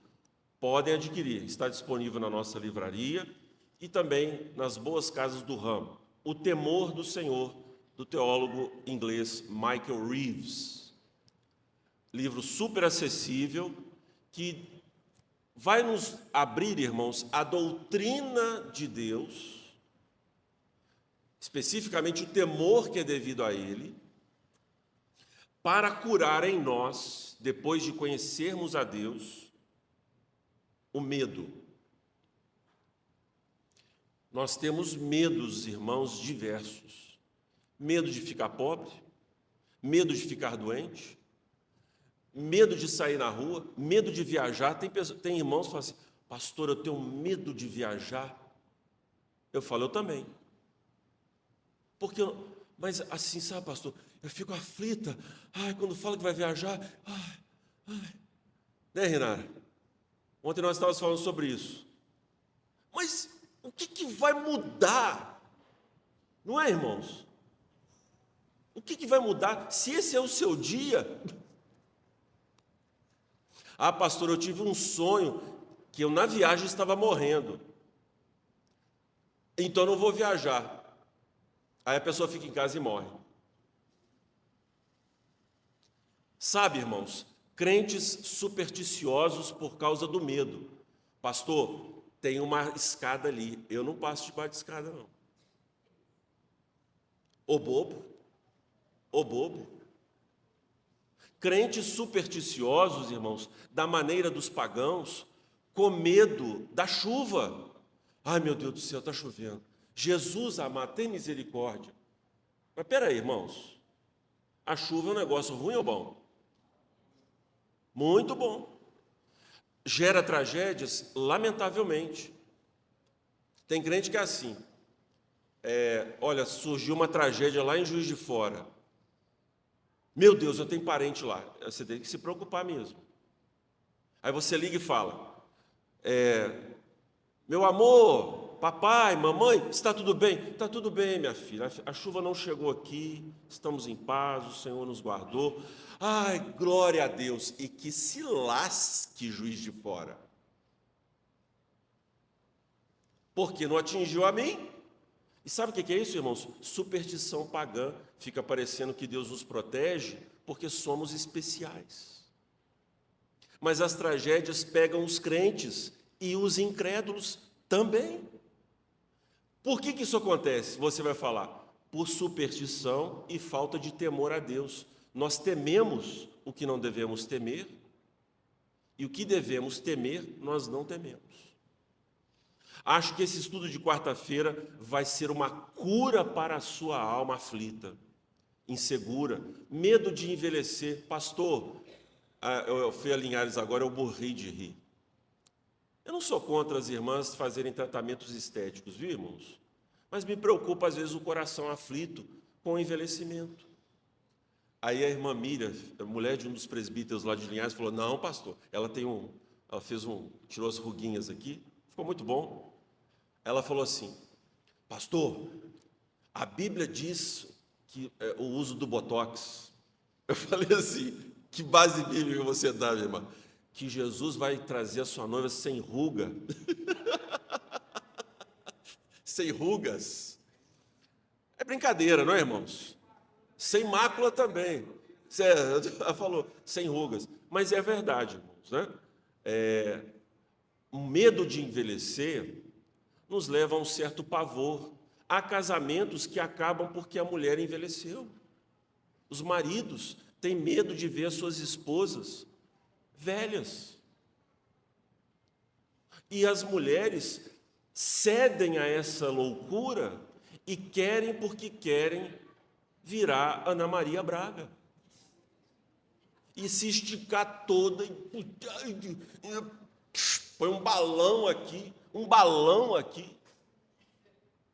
podem adquirir. Está disponível na nossa livraria e também nas boas casas do ramo. O Temor do Senhor, do teólogo inglês Michael Reeves. Livro super acessível que vai nos abrir, irmãos, a doutrina de Deus, especificamente o temor que é devido a Ele, para curar em nós, depois de conhecermos a Deus, O medo. Nós temos medos, irmãos, diversos. Medo de ficar pobre, medo de ficar doente, medo de sair na rua, medo de viajar. Tem irmãos que falam assim, pastor, eu tenho medo de viajar. Eu falo, eu também. Mas assim, sabe, pastor, eu fico aflita. Ai, quando fala que vai viajar, Né, Renara? Ontem nós estávamos falando sobre isso. Mas o que vai mudar? Não é, irmãos? O que vai mudar se esse é o seu dia? Ah, pastor, eu tive um sonho que eu na viagem estava morrendo. Então eu não vou viajar. Aí a pessoa fica em casa e morre. Sabe, irmãos, crentes supersticiosos por causa do medo. Pastor, tem uma escada ali. Eu não passo debaixo de escada, não. Ô bobo. Ô bobo. Crentes supersticiosos, irmãos, da maneira dos pagãos, com medo da chuva. Ai, meu Deus do céu, está chovendo. Jesus, amado, tem misericórdia. Mas peraí, irmãos. A chuva é um negócio ruim ou bom? Muito bom. Gera tragédias, lamentavelmente. Tem crente que é assim. Olha, surgiu uma tragédia lá em Juiz de Fora. Meu Deus, eu tenho parente lá. Você tem que se preocupar mesmo. Aí você liga e fala, meu amor, papai, mamãe, está tudo bem? Está tudo bem, minha filha. A chuva não chegou aqui, estamos em paz, o Senhor nos guardou. Ai, glória a Deus. E que se lasque Juiz de Fora. Porque não atingiu a mim. E sabe o que é isso, irmãos? Superstição pagã. Fica parecendo que Deus nos protege porque somos especiais. Mas as tragédias pegam os crentes e os incrédulos também. Por que isso acontece? Você vai falar, por superstição e falta de temor a Deus. Nós tememos o que não devemos temer, e o que devemos temer, nós não tememos. Acho que esse estudo de quarta-feira vai ser uma cura para a sua alma aflita, insegura, medo de envelhecer. Pastor, eu fui a Linhares agora, eu morri de rir. Eu não sou contra as irmãs fazerem tratamentos estéticos, viu, irmãos? Mas me preocupa, às vezes, o coração aflito com o envelhecimento. Aí a irmã Miriam, a mulher de um dos presbíteros lá de Linhares, falou, não, pastor, ela tirou as ruguinhas aqui, ficou muito bom. Ela falou assim, pastor, a Bíblia diz que o uso do Botox. Eu falei assim, que base bíblica você dá, minha irmã? Que Jesus vai trazer a sua noiva sem ruga. Sem rugas. É brincadeira, não é, irmãos? Sem mácula também. Ela falou, sem rugas. Mas é verdade, irmãos, né? O medo de envelhecer nos leva a um certo pavor. Há casamentos que acabam porque a mulher envelheceu. Os maridos têm medo de ver as suas esposas velhas. E as mulheres cedem a essa loucura e querem porque querem virar Ana Maria Braga. E se esticar toda e põe um balão aqui,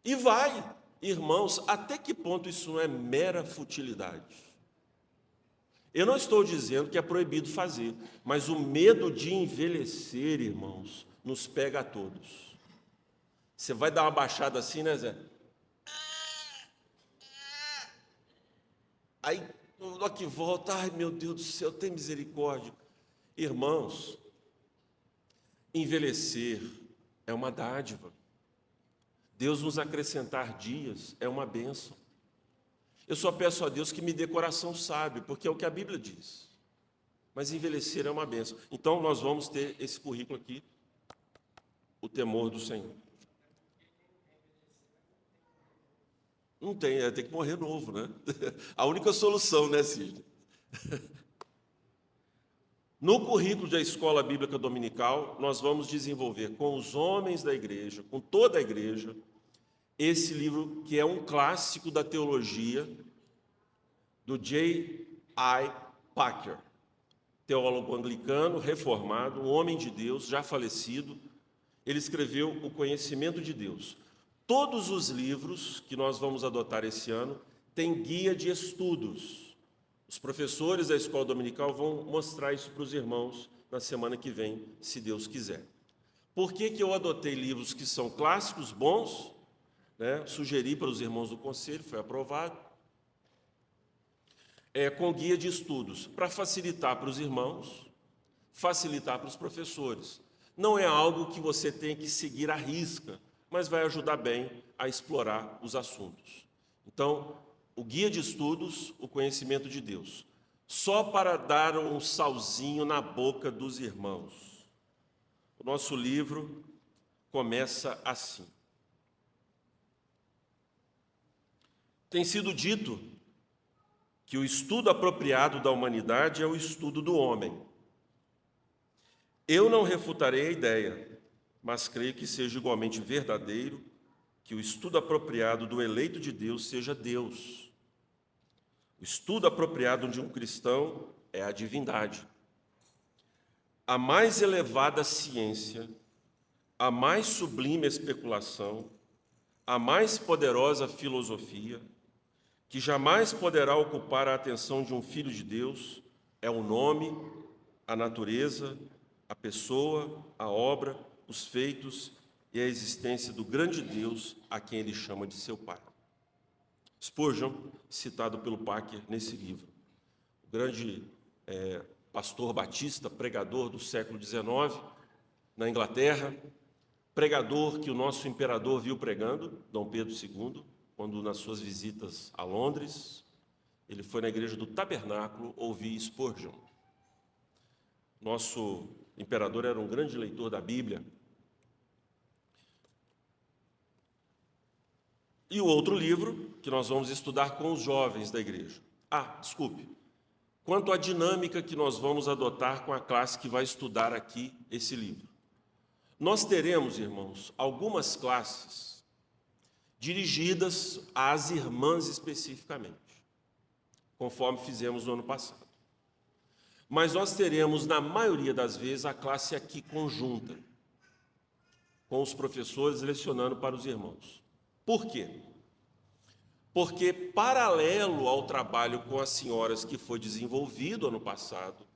e vai. Irmãos, até que ponto isso não é mera futilidade? Eu não estou dizendo que é proibido fazer, mas o medo de envelhecer, irmãos, nos pega a todos. Você vai dar uma baixada assim, né, Zé? Aí, no que volta, ai meu Deus do céu, tem misericórdia. Irmãos, envelhecer é uma dádiva. Deus nos acrescentar dias é uma bênção. Eu só peço a Deus que me dê coração sábio, porque é o que a Bíblia diz. Mas envelhecer é uma bênção. Então nós vamos ter esse currículo aqui, o temor do Senhor. Não tem, tem que morrer novo, né? A única solução, né, Cisne? No currículo da Escola Bíblica Dominical, nós vamos desenvolver com os homens da igreja, com toda a igreja, esse livro que é um clássico da teologia do J.I. Packer, teólogo anglicano, reformado, um homem de Deus, já falecido. Ele escreveu O Conhecimento de Deus. Todos os livros que nós vamos adotar esse ano têm guia de estudos. Os professores da escola dominical vão mostrar isso para os irmãos na semana que vem, se Deus quiser. Por que eu adotei livros que são clássicos, bons, né? Sugeri para os irmãos do conselho, foi aprovado, com guia de estudos, para facilitar para os irmãos, facilitar para os professores. Não é algo que você tem que seguir à risca, mas vai ajudar bem a explorar os assuntos. Então, o guia de estudos, O Conhecimento de Deus, só para dar um salzinho na boca dos irmãos. O nosso livro começa assim. Tem sido dito que o estudo apropriado da humanidade é o estudo do homem. Eu não refutarei a ideia, mas creio que seja igualmente verdadeiro que o estudo apropriado do eleito de Deus seja Deus. O estudo apropriado de um cristão é a divindade. A mais elevada ciência, a mais sublime especulação, a mais poderosa filosofia, que jamais poderá ocupar a atenção de um filho de Deus, é o nome, a natureza, a pessoa, a obra, os feitos e a existência do grande Deus a quem ele chama de seu Pai. Spurgeon, citado pelo Packer nesse livro, o grande pastor batista, pregador do século XIX, na Inglaterra, pregador que o nosso imperador viu pregando, Dom Pedro II, quando nas suas visitas a Londres, ele foi na igreja do Tabernáculo ouvir Spurgeon. Nosso imperador era um grande leitor da Bíblia. E o outro livro que nós vamos estudar com os jovens da igreja. Quanto à dinâmica que nós vamos adotar com a classe que vai estudar aqui esse livro. Nós teremos, irmãos, algumas classes dirigidas às irmãs especificamente, conforme fizemos no ano passado. Mas nós teremos, na maioria das vezes, a classe aqui conjunta, com os professores lecionando para os irmãos. Por quê? Porque, paralelo ao trabalho com as senhoras que foi desenvolvido ano passado,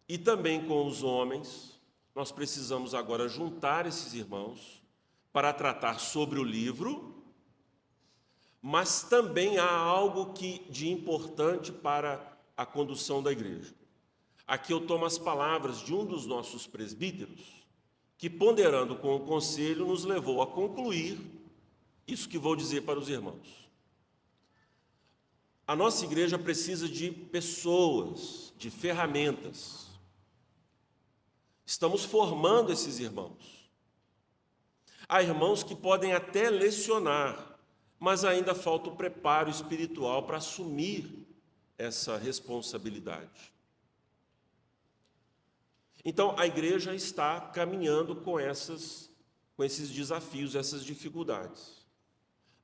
e também com os homens, nós precisamos agora juntar esses irmãos para tratar sobre o livro, mas também há algo de importante para a condução da igreja. Aqui eu tomo as palavras de um dos nossos presbíteros, que, ponderando com o conselho, nos levou a concluir isso que vou dizer para os irmãos. A nossa igreja precisa de pessoas, de ferramentas. Estamos formando esses irmãos. Há irmãos que podem até lecionar, mas ainda falta o preparo espiritual para assumir essa responsabilidade. Então, a igreja está caminhando com esses desafios, essas dificuldades.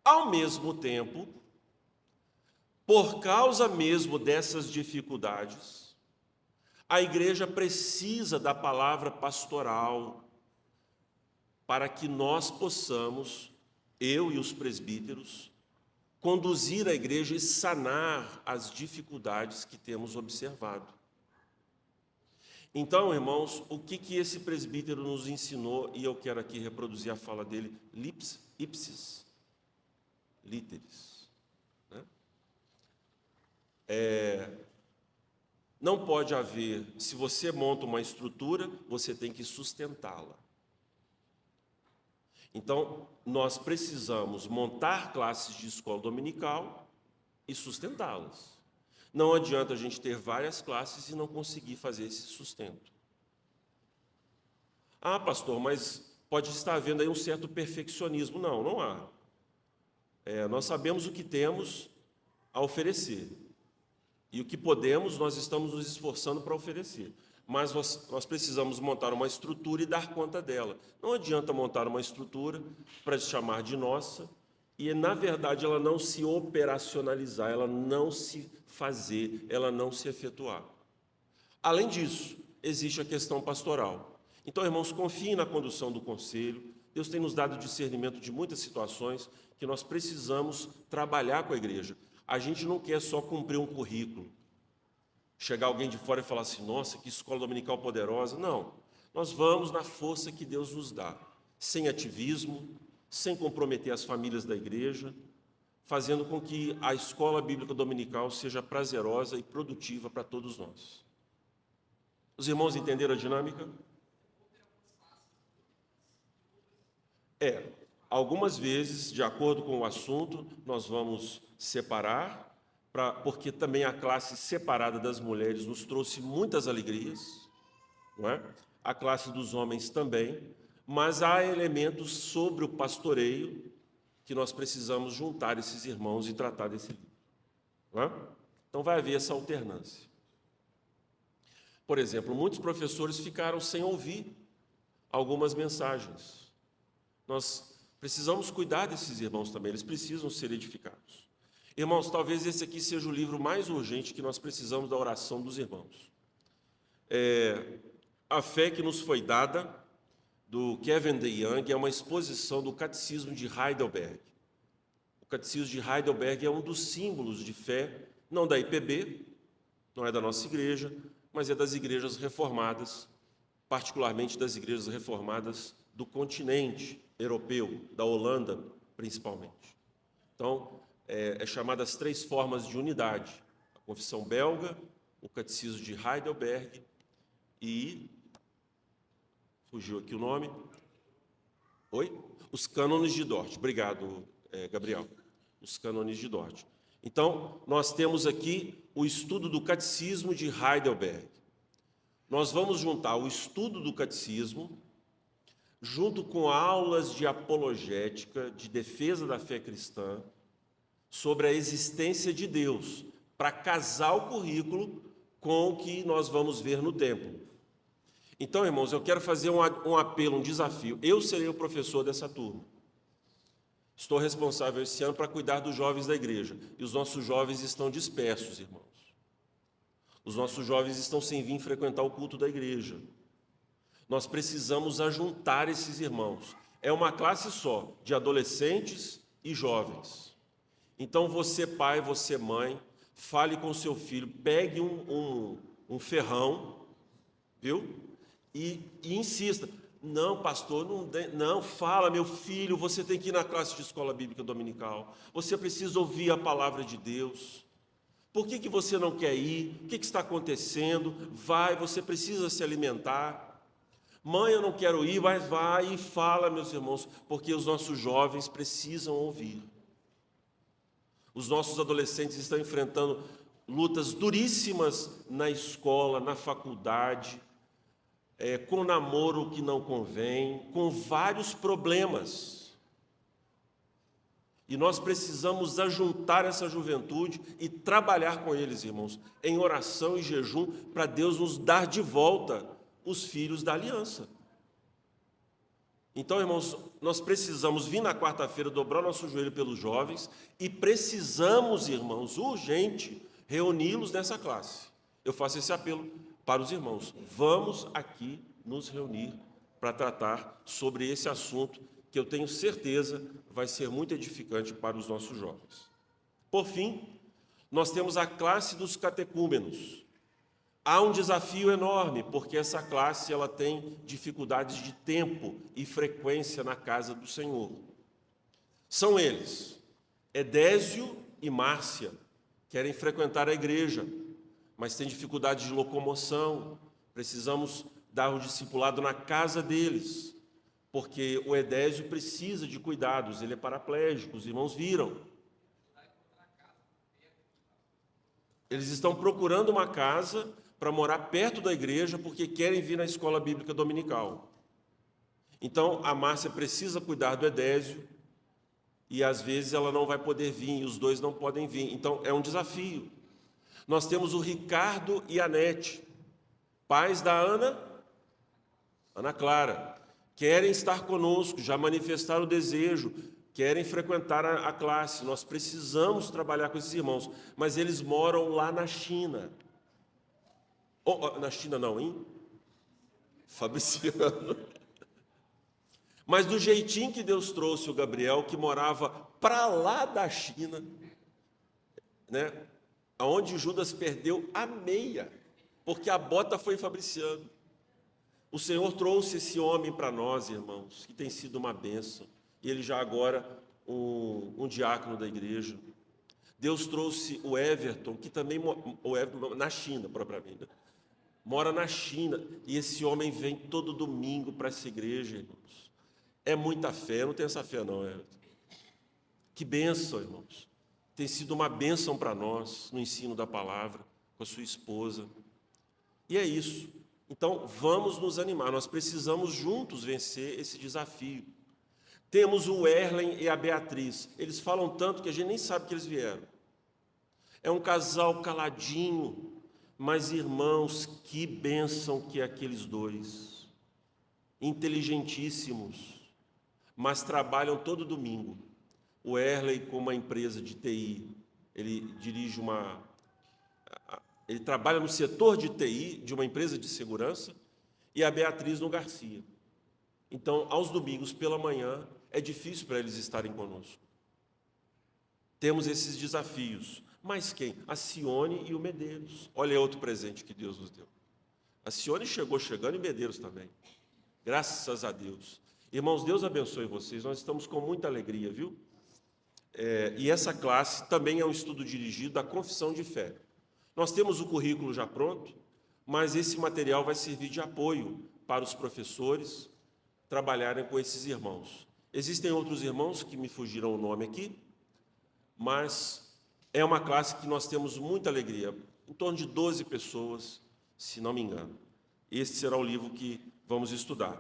Ao mesmo tempo, por causa mesmo dessas dificuldades, a igreja precisa da palavra pastoral para que nós possamos, eu e os presbíteros, conduzir a igreja e sanar as dificuldades que temos observado. Então, irmãos, o que esse presbítero nos ensinou, e eu quero aqui reproduzir a fala dele, ipsis literis. Né? Não pode haver, se você monta uma estrutura, você tem que sustentá-la. Então, nós precisamos montar classes de escola dominical e sustentá-las. Não adianta a gente ter várias classes e não conseguir fazer esse sustento. Pastor, mas pode estar havendo aí um certo perfeccionismo. Não, não há. Nós sabemos o que temos a oferecer. E o que podemos, nós estamos nos esforçando para oferecer. Mas nós precisamos montar uma estrutura e dar conta dela. Não adianta montar uma estrutura para chamar de nossa e, na verdade, ela não se operacionalizar, ela não se fazer, ela não se efetuar. Além disso, existe a questão pastoral. Então, irmãos, confiem na condução do conselho. Deus tem nos dado discernimento de muitas situações que nós precisamos trabalhar com a igreja. A gente não quer só cumprir um currículo. Chegar alguém de fora e falar assim, nossa, que escola dominical poderosa. Não, nós vamos na força que Deus nos dá, sem ativismo, sem comprometer as famílias da igreja, fazendo com que a escola bíblica dominical seja prazerosa e produtiva para todos nós. Os irmãos entenderam a dinâmica? Algumas vezes, de acordo com o assunto, nós vamos separar, porque também a classe separada das mulheres nos trouxe muitas alegrias, não é? A classe dos homens também, mas há elementos sobre o pastoreio que nós precisamos juntar esses irmãos e tratar desse livro, não é? Então vai haver essa alternância. Por exemplo, muitos professores ficaram sem ouvir algumas mensagens. Nós precisamos cuidar desses irmãos também, eles precisam ser edificados. Irmãos, talvez esse aqui seja o livro mais urgente que nós precisamos da oração dos irmãos. A Fé que nos foi dada, do Kevin DeYoung, é uma exposição do Catecismo de Heidelberg. O Catecismo de Heidelberg é um dos símbolos de fé, não da IPB, não é da nossa igreja, mas é das igrejas reformadas, particularmente das igrejas reformadas do continente europeu, da Holanda, principalmente. Então, é chamada as 3 formas de unidade: a confissão belga, o catecismo de Heidelberg e... fugiu aqui o nome. Os cânones de Dort. Obrigado, Gabriel. Os cânones de Dort. Então, nós temos aqui o estudo do catecismo de Heidelberg. Nós vamos juntar o estudo do catecismo junto com aulas de apologética, de defesa da fé cristã, sobre a existência de Deus, para casar o currículo com o que nós vamos ver no templo. Então, irmãos, eu quero fazer um apelo, um desafio. Eu serei o professor dessa turma. Estou responsável esse ano para cuidar dos jovens da igreja. E os nossos jovens estão dispersos, irmãos. Os nossos jovens estão sem vir frequentar o culto da igreja. Nós precisamos ajuntar esses irmãos. É uma classe só, de adolescentes e jovens. Então, você pai, você mãe, fale com seu filho, pegue um ferrão, viu? E insista. Não, pastor, não, fala, meu filho, você tem que ir na classe de escola bíblica dominical. Você precisa ouvir a palavra de Deus. Por que você não quer ir? O que está acontecendo? Vai, você precisa se alimentar. Mãe, eu não quero ir, mas vai e fala, meus irmãos, porque os nossos jovens precisam ouvir. Os nossos adolescentes estão enfrentando lutas duríssimas na escola, na faculdade, com namoro que não convém, com vários problemas. E nós precisamos ajuntar essa juventude e trabalhar com eles, irmãos, em oração e jejum, para Deus nos dar de volta os filhos da aliança. Então, irmãos, nós precisamos vir na quarta-feira, dobrar nosso joelho pelos jovens e precisamos, irmãos, urgente, reuni-los nessa classe. Eu faço esse apelo para os irmãos. Vamos aqui nos reunir para tratar sobre esse assunto que eu tenho certeza vai ser muito edificante para os nossos jovens. Por fim, nós temos a classe dos catecúmenos. Há um desafio enorme, porque essa classe ela tem dificuldades de tempo e frequência na casa do Senhor. São eles, Edésio e Márcia, querem frequentar a igreja, mas têm dificuldade de locomoção. Precisamos dar o discipulado na casa deles, porque o Edésio precisa de cuidados, ele é paraplégico, os irmãos viram. Eles estão procurando uma casa para morar perto da igreja, porque querem vir na escola bíblica dominical. Então, a Márcia precisa cuidar do Edésio, e às vezes ela não vai poder vir, e os dois não podem vir. Então, é um desafio. Nós temos o Ricardo e a Nete, pais da Ana Clara. Querem estar conosco, já manifestaram o desejo, querem frequentar a classe. Nós precisamos trabalhar com esses irmãos, mas eles moram lá na China. Na China não, hein? Fabriciano. Mas do jeitinho que Deus trouxe o Gabriel, que morava para lá da China, né? Aonde Judas perdeu a meia, porque a bota foi Fabriciano. O Senhor trouxe esse homem para nós, irmãos, que tem sido uma bênção. E ele já agora um diácono da igreja. Deus trouxe o Everton, que também na China, propriamente, né? Mora na China, e esse homem vem todo domingo para essa igreja, irmãos. É muita fé, eu não tenho essa fé não, Everton. Que bênção, irmãos. Tem sido uma bênção para nós, no ensino da palavra, com a sua esposa. E é isso. Então, vamos nos animar, nós precisamos juntos vencer esse desafio. Temos o Erlen e a Beatriz, eles falam tanto que a gente nem sabe que eles vieram. É um casal caladinho, mas, irmãos, que bênção que é aqueles dois, inteligentíssimos, mas trabalham todo domingo. O Erley com uma empresa de TI, ele dirige ele trabalha no setor de TI de uma empresa de segurança, e a Beatriz no Garcia. Então, aos domingos pela manhã, é difícil para eles estarem conosco. Temos esses desafios. Mas quem? A Cione e o Medeiros. Olha outro presente que Deus nos deu. A Cione chegou chegando e Medeiros também. Graças a Deus. Irmãos, Deus abençoe vocês. Nós estamos com muita alegria, viu? E essa classe também é um estudo dirigido da confissão de fé. Nós temos o currículo já pronto, mas esse material vai servir de apoio para os professores trabalharem com esses irmãos. Existem outros irmãos que me fugiram o nome aqui, mas é uma classe que nós temos muita alegria, em torno de 12 pessoas, se não me engano. Este será o livro que vamos estudar.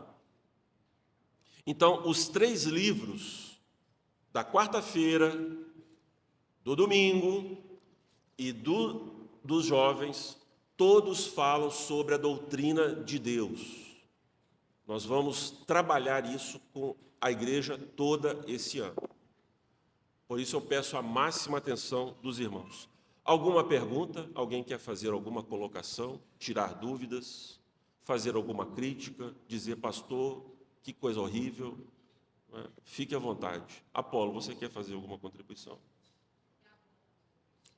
Então, os 3 livros da quarta-feira, do domingo e dos jovens, todos falam sobre a doutrina de Deus. Nós vamos trabalhar isso com a igreja toda esse ano. Por isso eu peço a máxima atenção dos irmãos. Alguma pergunta? Alguém quer fazer alguma colocação? Tirar dúvidas? Fazer alguma crítica? Dizer, pastor, que coisa horrível? Fique à vontade. Apolo, você quer fazer alguma contribuição?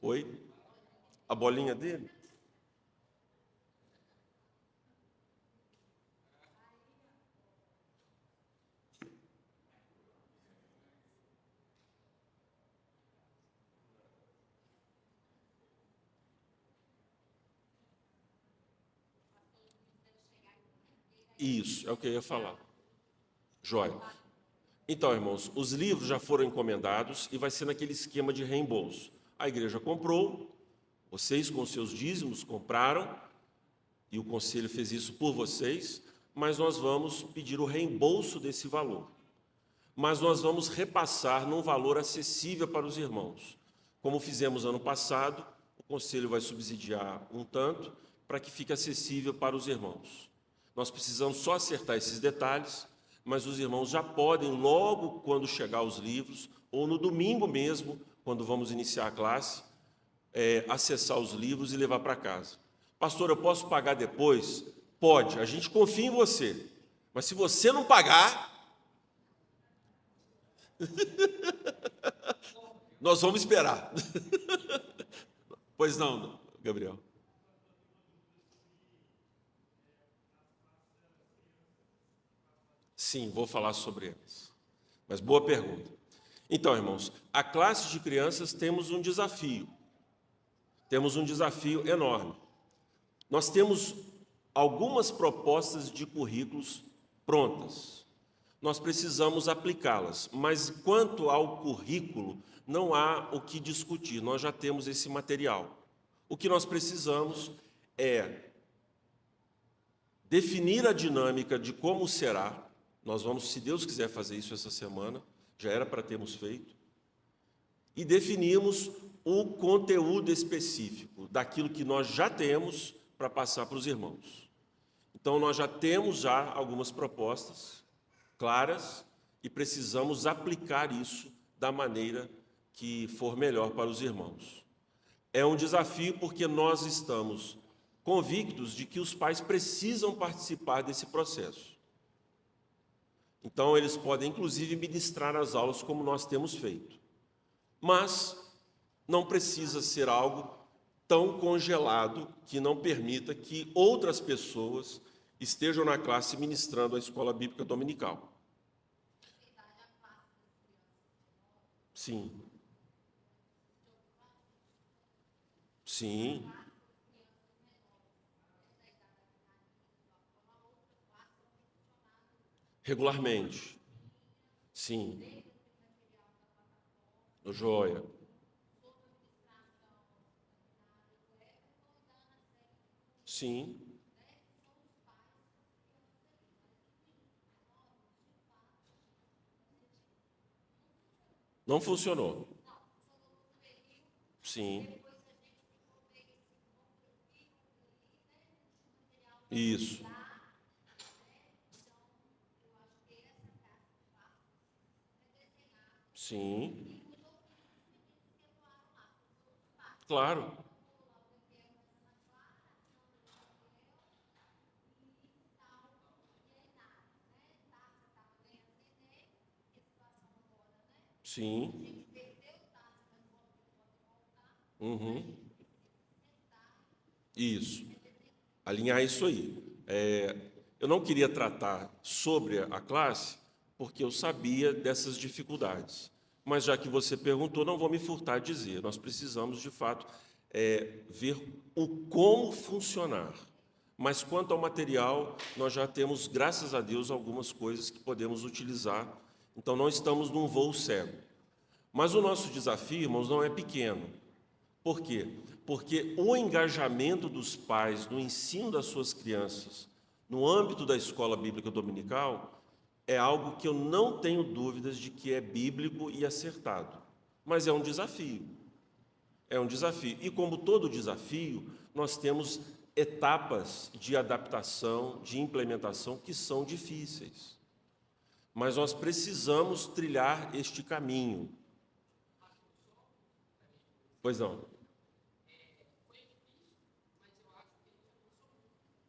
Oi? A bolinha dele? Isso, é o que eu ia falar. Jóia. Então, irmãos, os livros já foram encomendados e vai ser naquele esquema de reembolso. A igreja comprou, vocês com seus dízimos compraram, e o conselho fez isso por vocês, mas nós vamos pedir o reembolso desse valor. Mas nós vamos repassar num valor acessível para os irmãos. Como fizemos ano passado, o conselho vai subsidiar um tanto para que fique acessível para os irmãos. Nós precisamos só acertar esses detalhes, mas os irmãos já podem, logo quando chegar os livros, ou no domingo mesmo, quando vamos iniciar a classe, acessar os livros e levar para casa. Pastor, eu posso pagar depois? Pode, a gente confia em você. Mas se você não pagar, nós vamos esperar. Pois não, Gabriel? Sim, vou falar sobre elas. Mas boa pergunta. Então, irmãos, a classe de crianças temos um desafio. Temos um desafio enorme. Nós temos algumas propostas de currículos prontas. Nós precisamos aplicá-las, mas quanto ao currículo, não há o que discutir, nós já temos esse material. O que nós precisamos é definir a dinâmica de como será. Nós vamos, se Deus quiser, fazer isso essa semana, já era para termos feito, e definirmos o conteúdo específico daquilo que nós já temos para passar para os irmãos. Então, nós já temos algumas propostas claras e precisamos aplicar isso da maneira que for melhor para os irmãos. É um desafio porque nós estamos convictos de que os pais precisam participar desse processo. Então, eles podem, inclusive, ministrar as aulas como nós temos feito. Mas não precisa ser algo tão congelado que não permita que outras pessoas estejam na classe ministrando a escola bíblica dominical. Sim. Sim. Regularmente. Sim. Joia. Sim. Não funcionou. Sim. Isso. Sim. Claro. Sim. Uhum. Isso. Alinhar isso aí. Eu não queria tratar sobre a classe, porque eu sabia dessas dificuldades. Mas já que você perguntou, não vou me furtar de dizer. Nós precisamos, de fato, ver o como funcionar. Mas quanto ao material, nós já temos, graças a Deus, algumas coisas que podemos utilizar. Então, não estamos num voo cego. Mas o nosso desafio, irmãos, não é pequeno. Por quê? Porque o engajamento dos pais no ensino das suas crianças, no âmbito da escola bíblica dominical, é algo que eu não tenho dúvidas de que é bíblico e acertado. Mas é um desafio. É um desafio. E como todo desafio, nós temos etapas de adaptação, de implementação que são difíceis. Mas nós precisamos trilhar este caminho. Pois não.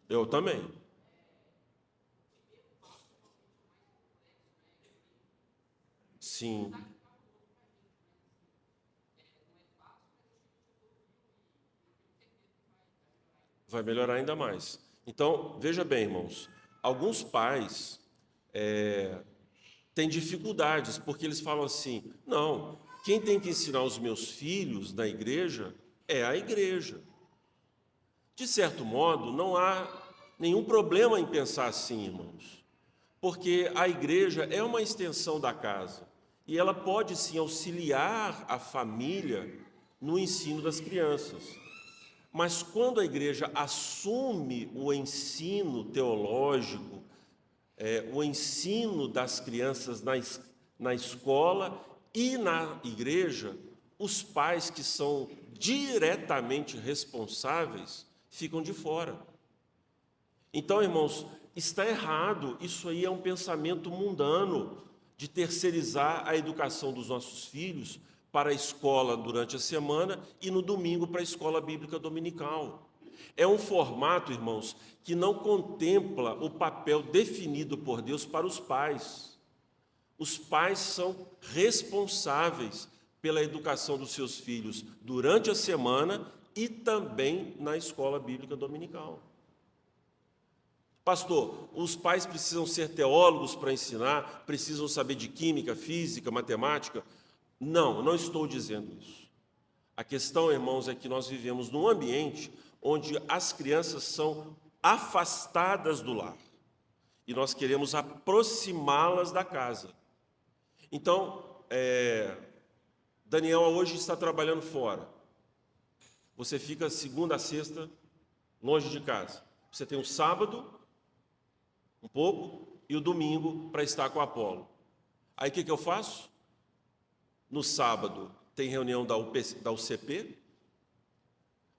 Eu também. Sim. Vai melhorar ainda mais. Então, veja bem, irmãos, alguns pais têm dificuldades, porque eles falam assim: não, quem tem que ensinar os meus filhos na igreja é a igreja. De certo modo, não há nenhum problema em pensar assim, irmãos, porque a igreja é uma extensão da casa e ela pode sim auxiliar a família no ensino das crianças. Mas quando a igreja assume o ensino teológico, o ensino das crianças na escola e na igreja, os pais que são diretamente responsáveis ficam de fora. Então, irmãos, está errado, isso aí é um pensamento mundano de terceirizar a educação dos nossos filhos para a escola durante a semana e no domingo para a escola bíblica dominical. É um formato, irmãos, que não contempla o papel definido por Deus para os pais. Os pais são responsáveis pela educação dos seus filhos durante a semana e também na escola bíblica dominical. Pastor, os pais precisam ser teólogos para ensinar, precisam saber de química, física, matemática? Não, não estou dizendo isso. A questão, irmãos, é que nós vivemos num ambiente onde as crianças são afastadas do lar e nós queremos aproximá-las da casa. Então, Daniel hoje está trabalhando fora. Você fica segunda a sexta longe de casa. Você tem o sábado, um pouco, e o domingo para estar com o Apolo. Aí o que eu faço? No sábado tem reunião da UCP,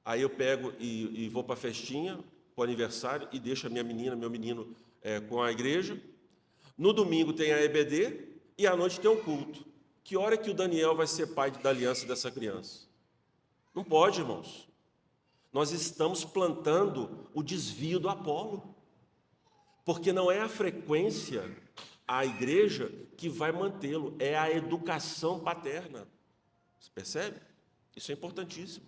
aí eu pego e vou para a festinha, para o aniversário, e deixo a minha menina, meu menino com a igreja. No domingo tem a EBD e à noite tem o culto. Que hora que o Daniel vai ser pai da aliança dessa criança? Não pode, irmãos. Nós estamos plantando o desvio do Apolo. Porque não é a frequência à igreja que vai mantê-lo, é a educação paterna. Você percebe? Isso é importantíssimo.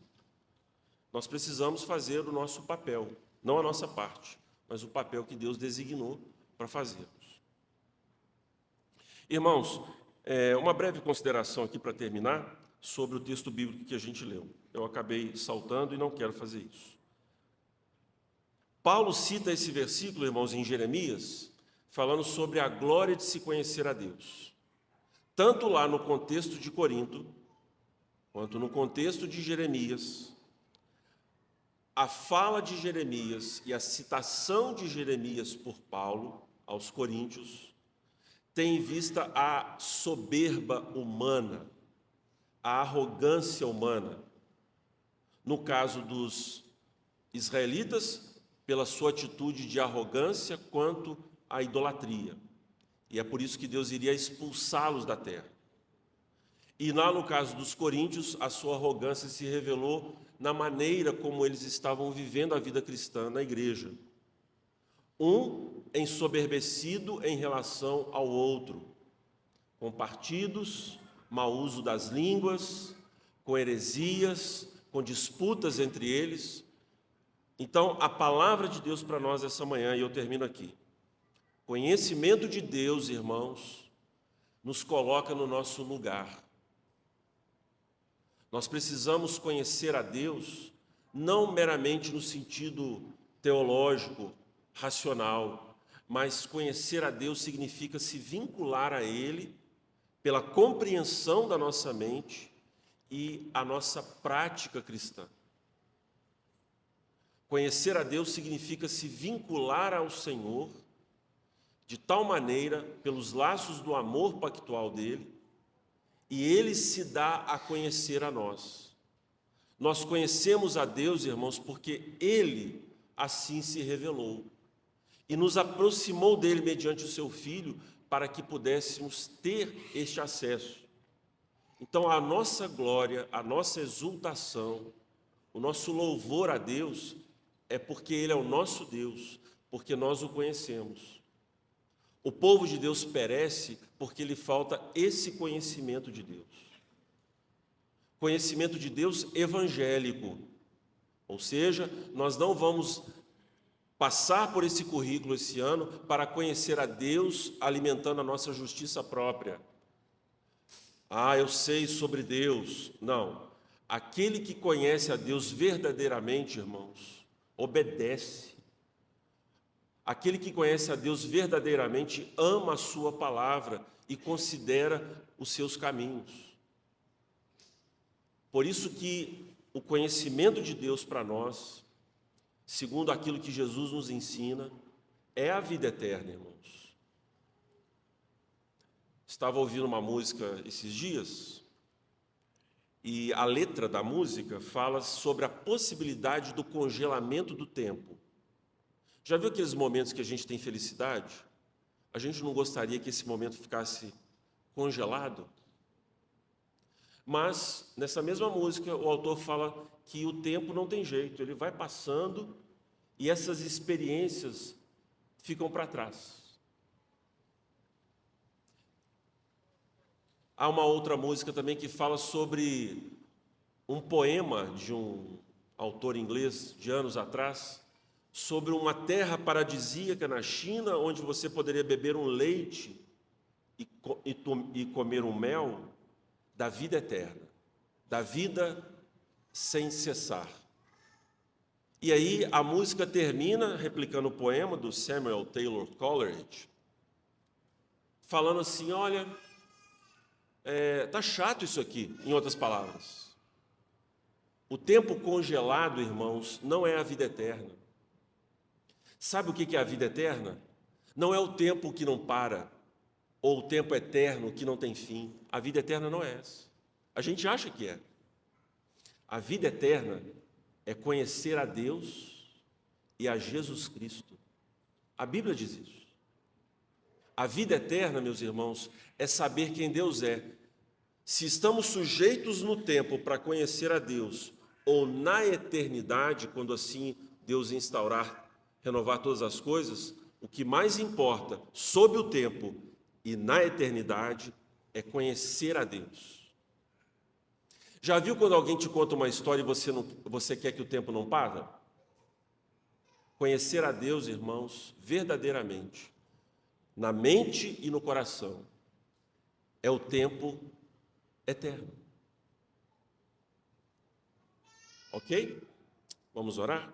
Nós precisamos fazer o nosso papel, não a nossa parte, mas o papel que Deus designou para fazermos. Irmãos, uma breve consideração aqui para terminar sobre o texto bíblico que a gente leu. Eu acabei saltando e não quero fazer isso. Paulo cita esse versículo, irmãos, em Jeremias, falando sobre a glória de se conhecer a Deus. Tanto lá no contexto de Corinto, quanto no contexto de Jeremias, a fala de Jeremias e a citação de Jeremias por Paulo aos coríntios tem em vista a soberba humana, a arrogância humana. No caso dos israelitas, pela sua atitude de arrogância quanto à idolatria. E é por isso que Deus iria expulsá-los da terra. E lá no caso dos coríntios, a sua arrogância se revelou na maneira como eles estavam vivendo a vida cristã na igreja. Um ensoberbecido em relação ao outro, com partidos, mau uso das línguas, com heresias, com disputas entre eles. Então, a palavra de Deus para nós essa manhã, e eu termino aqui. Conhecimento de Deus, irmãos, nos coloca no nosso lugar. Nós precisamos conhecer a Deus, não meramente no sentido teológico, racional, mas conhecer a Deus significa se vincular a Ele pela compreensão da nossa mente e a nossa prática cristã. Conhecer a Deus significa se vincular ao Senhor de tal maneira, pelos laços do amor pactual dele, e ele se dá a conhecer a nós. Nós conhecemos a Deus, irmãos, porque ele assim se revelou e nos aproximou dele mediante o seu Filho para que pudéssemos ter este acesso. Então, a nossa glória, a nossa exultação, o nosso louvor a Deus é porque ele é o nosso Deus, porque nós o conhecemos. O povo de Deus perece porque lhe falta esse conhecimento de Deus. Conhecimento de Deus evangélico. Ou seja, nós não vamos passar por esse currículo esse ano para conhecer a Deus alimentando a nossa justiça própria. Eu sei sobre Deus. Não. Aquele que conhece a Deus verdadeiramente, irmãos, obedece. Aquele que conhece a Deus verdadeiramente ama a sua palavra e considera os seus caminhos. Por isso que o conhecimento de Deus para nós, segundo aquilo que Jesus nos ensina, é a vida eterna, irmãos. Estava ouvindo uma música esses dias, e a letra da música fala sobre a possibilidade do congelamento do tempo. Já viu aqueles momentos que a gente tem felicidade? A gente não gostaria que esse momento ficasse congelado? Mas, nessa mesma música, o autor fala que o tempo não tem jeito, ele vai passando e essas experiências ficam para trás. Há uma outra música também que fala sobre um poema de um autor inglês de anos atrás, sobre uma terra paradisíaca na China, onde você poderia beber um leite e comer um mel da vida eterna, da vida sem cessar. E aí a música termina replicando o poema do Samuel Taylor Coleridge, falando assim, olha, tá chato isso aqui, em outras palavras. O tempo congelado, irmãos, não é a vida eterna. Sabe o que é a vida eterna? Não é o tempo que não para, ou o tempo eterno que não tem fim. A vida eterna não é essa. A gente acha que é. A vida eterna é conhecer a Deus e a Jesus Cristo. A Bíblia diz isso. A vida eterna, meus irmãos, é saber quem Deus é. Se estamos sujeitos no tempo para conhecer a Deus, ou na eternidade, quando assim Deus instaurar, renovar todas as coisas, o que mais importa sob o tempo e na eternidade é conhecer a Deus. Já viu quando alguém te conta uma história e você quer que o tempo não pare? Conhecer a Deus, irmãos, verdadeiramente, na mente e no coração, é o tempo eterno. Ok? Vamos orar?